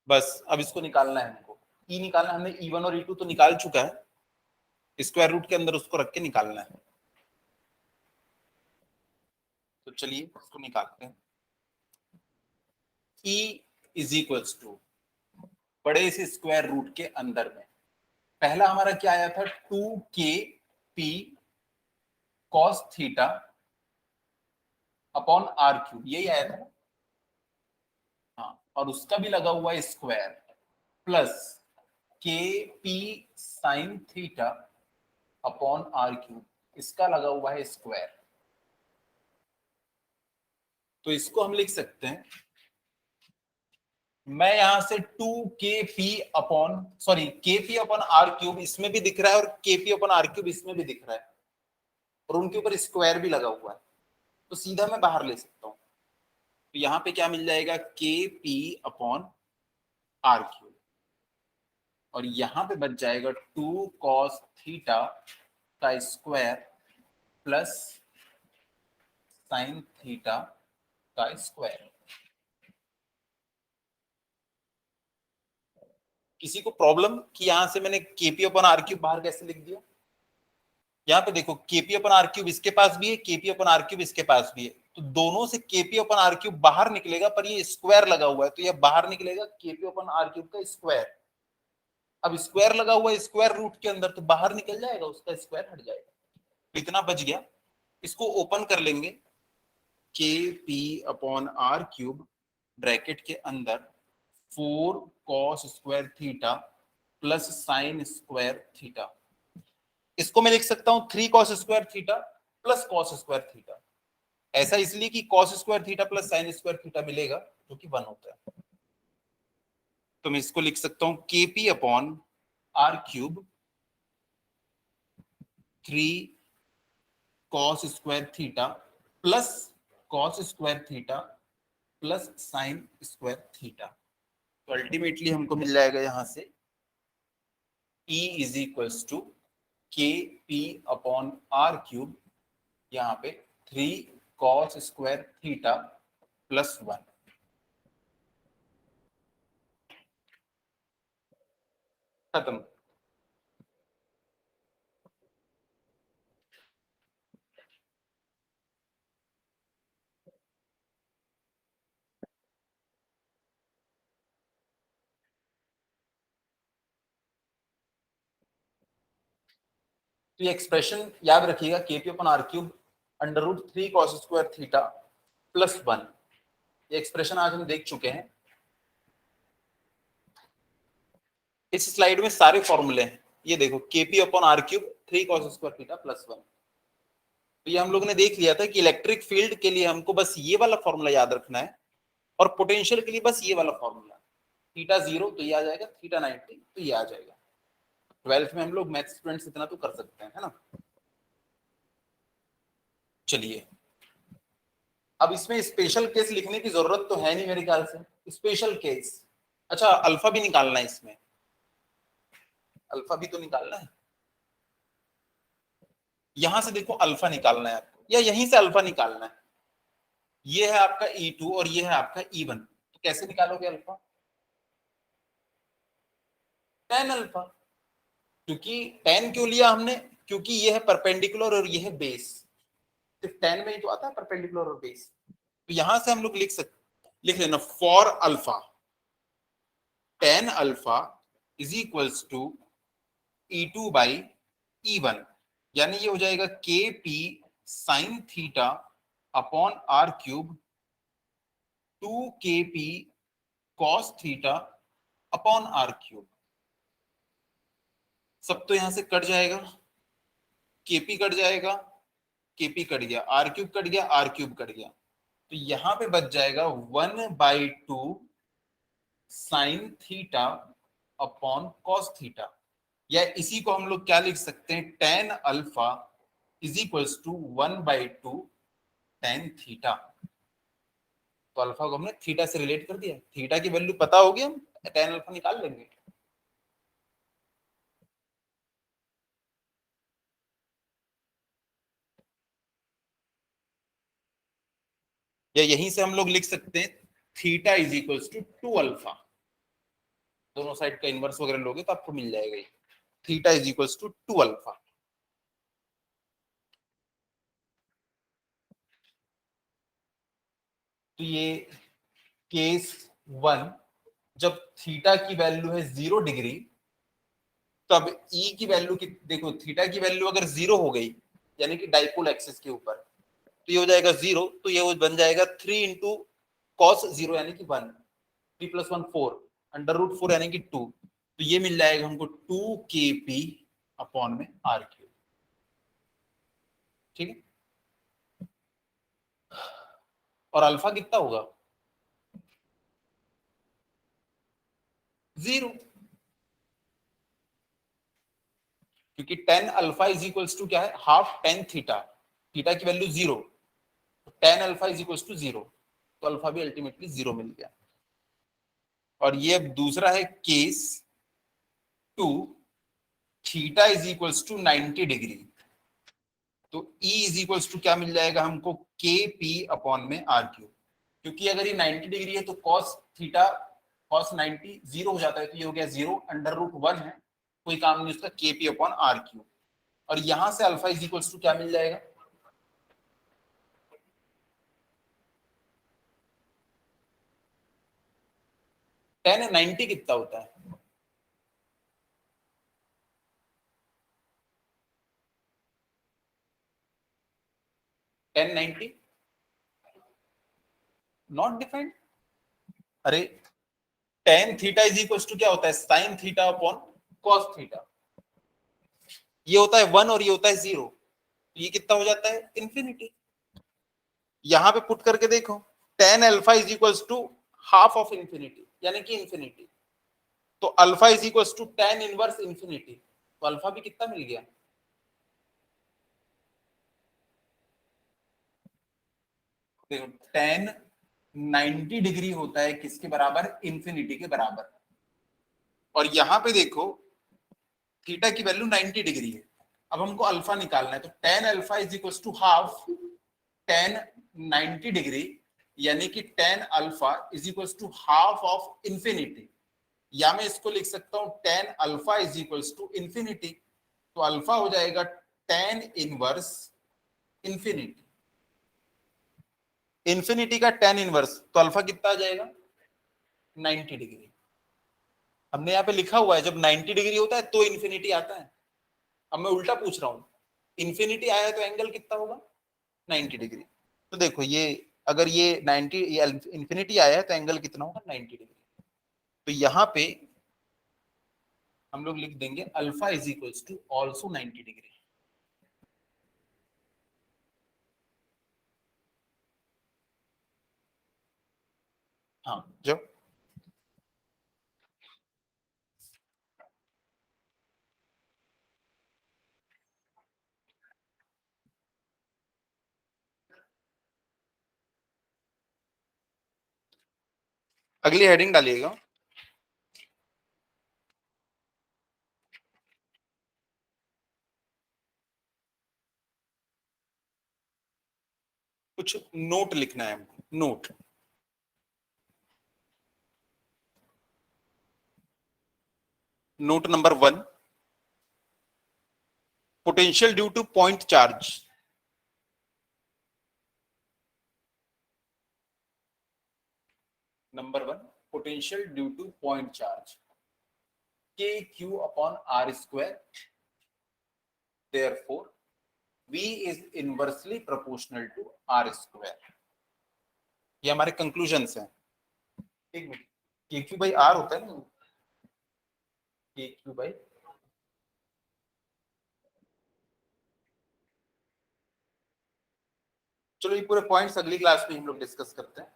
Speaker 2: बस अब इसको निकालना है हमको, ई निकालना है, हमने E1 और E2 तो निकाल चुका है, स्क्वायर रूट के अंदर उसको रख के निकालना है। तो चलिए इसको निकालते हैं। E इज इक्वल्स टू बड़े से स्क्वायर रूट के अंदर में, पहला हमारा क्या आया था 2kp cos theta upon R cube, यही आया था। हाँ, और उसका भी लगा हुआ है square, plus kp sin theta upon R cube, इसका लगा हुआ है स्क्वायर। तो इसको हम लिख सकते हैं, मैं यहां से 2kp upon sorry kp upon R cube इसमें भी दिख रहा है और kp अपॉन आर क्यूब इसमें भी दिख रहा है, और उनके ऊपर स्क्वायर भी लगा हुआ है, तो सीधा मैं बाहर ले सकता हूं। तो यहां पे क्या मिल जाएगा, kp अपॉन आर क्यूब, और यहां पे बच जाएगा 2 cos थीटा का स्क्वायर प्लस sin थीटा का स्क्वायर। किसी को प्रॉब्लम कि यहां से मैंने kp अपॉन आर क्यूब बाहर कैसे लिख दिया? यहाँ पे देखो kp अपॉन आर क्यूब इसके पास भी है, kp अपॉन आर क्यूब इसके पास भी है, तो दोनों से kp अपॉन आर क्यूब बाहर निकलेगा, पर ये स्क्वायर लगा हुआ है तो ये बाहर निकलेगा kp अपॉन आर क्यूब का स्क्वायर। अब स्क्वायर लगा हुआ है स्क्वायर रूट के अंदर, तो बाहर निकल जाएगा, उसका स्क्वायर हट जाएगा, इतना बच गया। इसको ओपन कर लेंगे, kp upon R cube bracket के अंदर 4 cos square theta plus sin square theta, इसको मैं लिख सकता हूं 3 cos square theta plus cos square theta. ऐसा इसलिए कि cos square theta plus sin square theta मिलेगा जो कि 1 होता है, तो मैं इसको लिख सकता हूं kp upon R cube 3 cos square theta plus cos square theta plus sin square theta. तो अल्टीमेटली हमको मिल जाएगा यहां से E is equals to kp upon R cube, यहाँ पे 3 cos स्क्वायर थीटा प्लस 1। खत्म। तो ये एक्सप्रेशन याद रखिएगा, kp upon R cube under root 3 cos square theta plus 1, ये एक्सप्रेशन आज हम देख चुके हैं। इस स्लाइड में सारे फॉर्मूले हैं, ये देखो kp upon R cube 3 cos square theta plus 1। तो ये हम लोग ने देख लिया था कि इलेक्ट्रिक फील्ड के लिए हमको बस ये वाला फॉर्मूला याद रखना है, और पोटेंशियल के लिए बस ये वाला फॉर्मूला, थीटा 0 तो ये आ जाएगा, थीटा 90 तो ये आ जाएगा। 12th में हम लोग मैथ स्टूडेंट्स इतना तो कर सकते हैं, है ना। चलिए अब इसमें स्पेशल केस लिखने की जरूरत तो है नहीं मेरे ख्याल से, स्पेशल केस। अच्छा अल्फा भी निकालना है इसमें, अल्फा भी तो निकालना है। यहां से देखो अल्फा निकालना है आपको, या यहीं से अल्फा निकालना है। ये है आपका E2 और ये है आपका E1, तो कैसे निकालोगे अल्फा? tan alpha. क्योंकि tan क्यों लिया हमने? क्योंकि ये है परपेंडिकुलर और ये है बेस, सिर्फ tan में ही तो आता है परपेंडिकुलर और बेस। तो यहां से हम लोग लिख लेना for alpha tan alpha is equals to E2 by E1, यानी ये हो जाएगा kp sin theta upon R cube 2kp cos theta upon R cube. सब तो यहां से कट जाएगा, केपी कट जाएगा, केपी कट गया, आर क्यूब कट गया, आर क्यूब कट गया, तो यहां पे बच जाएगा 1/2 sine theta upon cos theta, या इसी को हम लोग क्या लिख सकते हैं, ten alpha is equals to 1/2 tan theta. तो अल्फा को हमने थीटा से रिलेट कर दिया, थीटा की वैल्यू पता होगी, हम टेन अल्फा निकाल लेंगे। या यहीं से हम लोग लिख सकते हैं theta is equals to 2 alpha, दोनों साइड का इनवर्स वगैरह लोगे तो आपको मिल जाएगा ये, theta is equals to 2 alpha. तो ये केस 1, जब थीटा की वैल्यू है 0 डिग्री, तब ई की वैल्यू की देखो, थीटा की वैल्यू अगर 0 हो गई यानी कि डाइपोल एक्सिस के ऊपर, तो ये हो जाएगा 0, तो ये बन जाएगा 3 इंटू कॉस 0 यानी कि 1, 3 + 1 4, √4 यानी कि 2, तो ये मिल जाएगा हमको 2 के पी अपॉन में आर क्यूब। ठीक है, और अल्फा कितना होगा, 0, क्योंकि tan alpha is equals to क्या है, हाफ टेन थीटा, थीटा की value 0, tan alpha is equals to 0, तो अल्फा भी अल्टीमेटली 0 मिल गया। और ये अब दूसरा है case 2, theta is equals to 90 degree, तो E इज इक्वल्स टू क्या मिल जाएगा हमको, के पी अपॉन में आर क्यूब, क्योंकि अगर ये 90 डिग्री है तो कॉस थीटा कॉस 90 0 हो जाता है, तो ये हो गया 0, √1 है, कोई काम नहीं उसका, के पी अपॉन आर क्यूब। और यहां से अल्फा इज इक्वल्स टू क्या मिल जाएगा, टेन 90 कितना होता है, टेन 90 नॉट डिफाइंड। अरे tan theta is equals to क्या होता है, sine theta upon cos theta, ये होता है 1 और ये होता है 0, तो ये कितना हो जाता है, इन्फिनिटी। यहां पे पुट करके देखो, tan alpha is equals to half of infinity यानी कि इन्फिनिटी, तो alpha is equals to tan inverse infinity, तो अल्फा भी कितना मिल गया, देखो टेन 90 डिग्री होता है किसके बराबर, इन्फिनिटी के बराबर। और यहां पे देखो थीटा की वैल्यू 90 डिग्री है, अब हमको अल्फा निकालना है, तो tan alpha is equals to half tan 90 degree, यानी कि tan alpha is equals to half of infinity, या मैं इसको लिख सकता हूं tan alpha is equals to infinity, तो अल्फा हो जाएगा टेन इनवर्स इन्फिनिटी, इन्फिनिटी का टेन इनवर्स, तो अल्फा कितना आ जाएगा, 90 डिग्री। हमने यहाँ पे लिखा हुआ है जब 90 डिग्री होता है तो इन्फिनिटी आता है, अब मैं उल्टा पूछ रहा हूं, इन्फिनिटी आया है तो एंगल कितना होगा, 90 डिग्री। तो देखो ये अगर ये 90 इन्फिनिटी आया है तो एंगल कितना होगा, 90 डिग्री। तो यहाँ पे हम लोग लिख देंगे alpha is equals to also 90 degree. हाँ जो अगली हेडिंग डालिएगा, कुछ नोट लिखना है हमको, note. Note number 1, potential due to point charge. Number 1, potential due to point charge, K Q upon R square, therefore V is inversely proportional to R square। ये हमारे कंक्लूजन्स हैं। एक मिनट, के क्यू बाई आर होता है ना, के Q by चलो ये पूरे पॉइंट्स अगली क्लास में हम लोग डिस्कस करते हैं।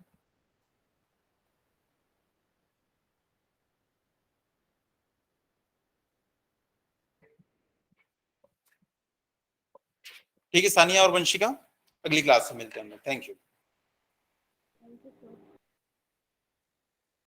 Speaker 2: ठीक है सानिया और वंशिका, अगली क्लास में मिलते हैं। Thank you.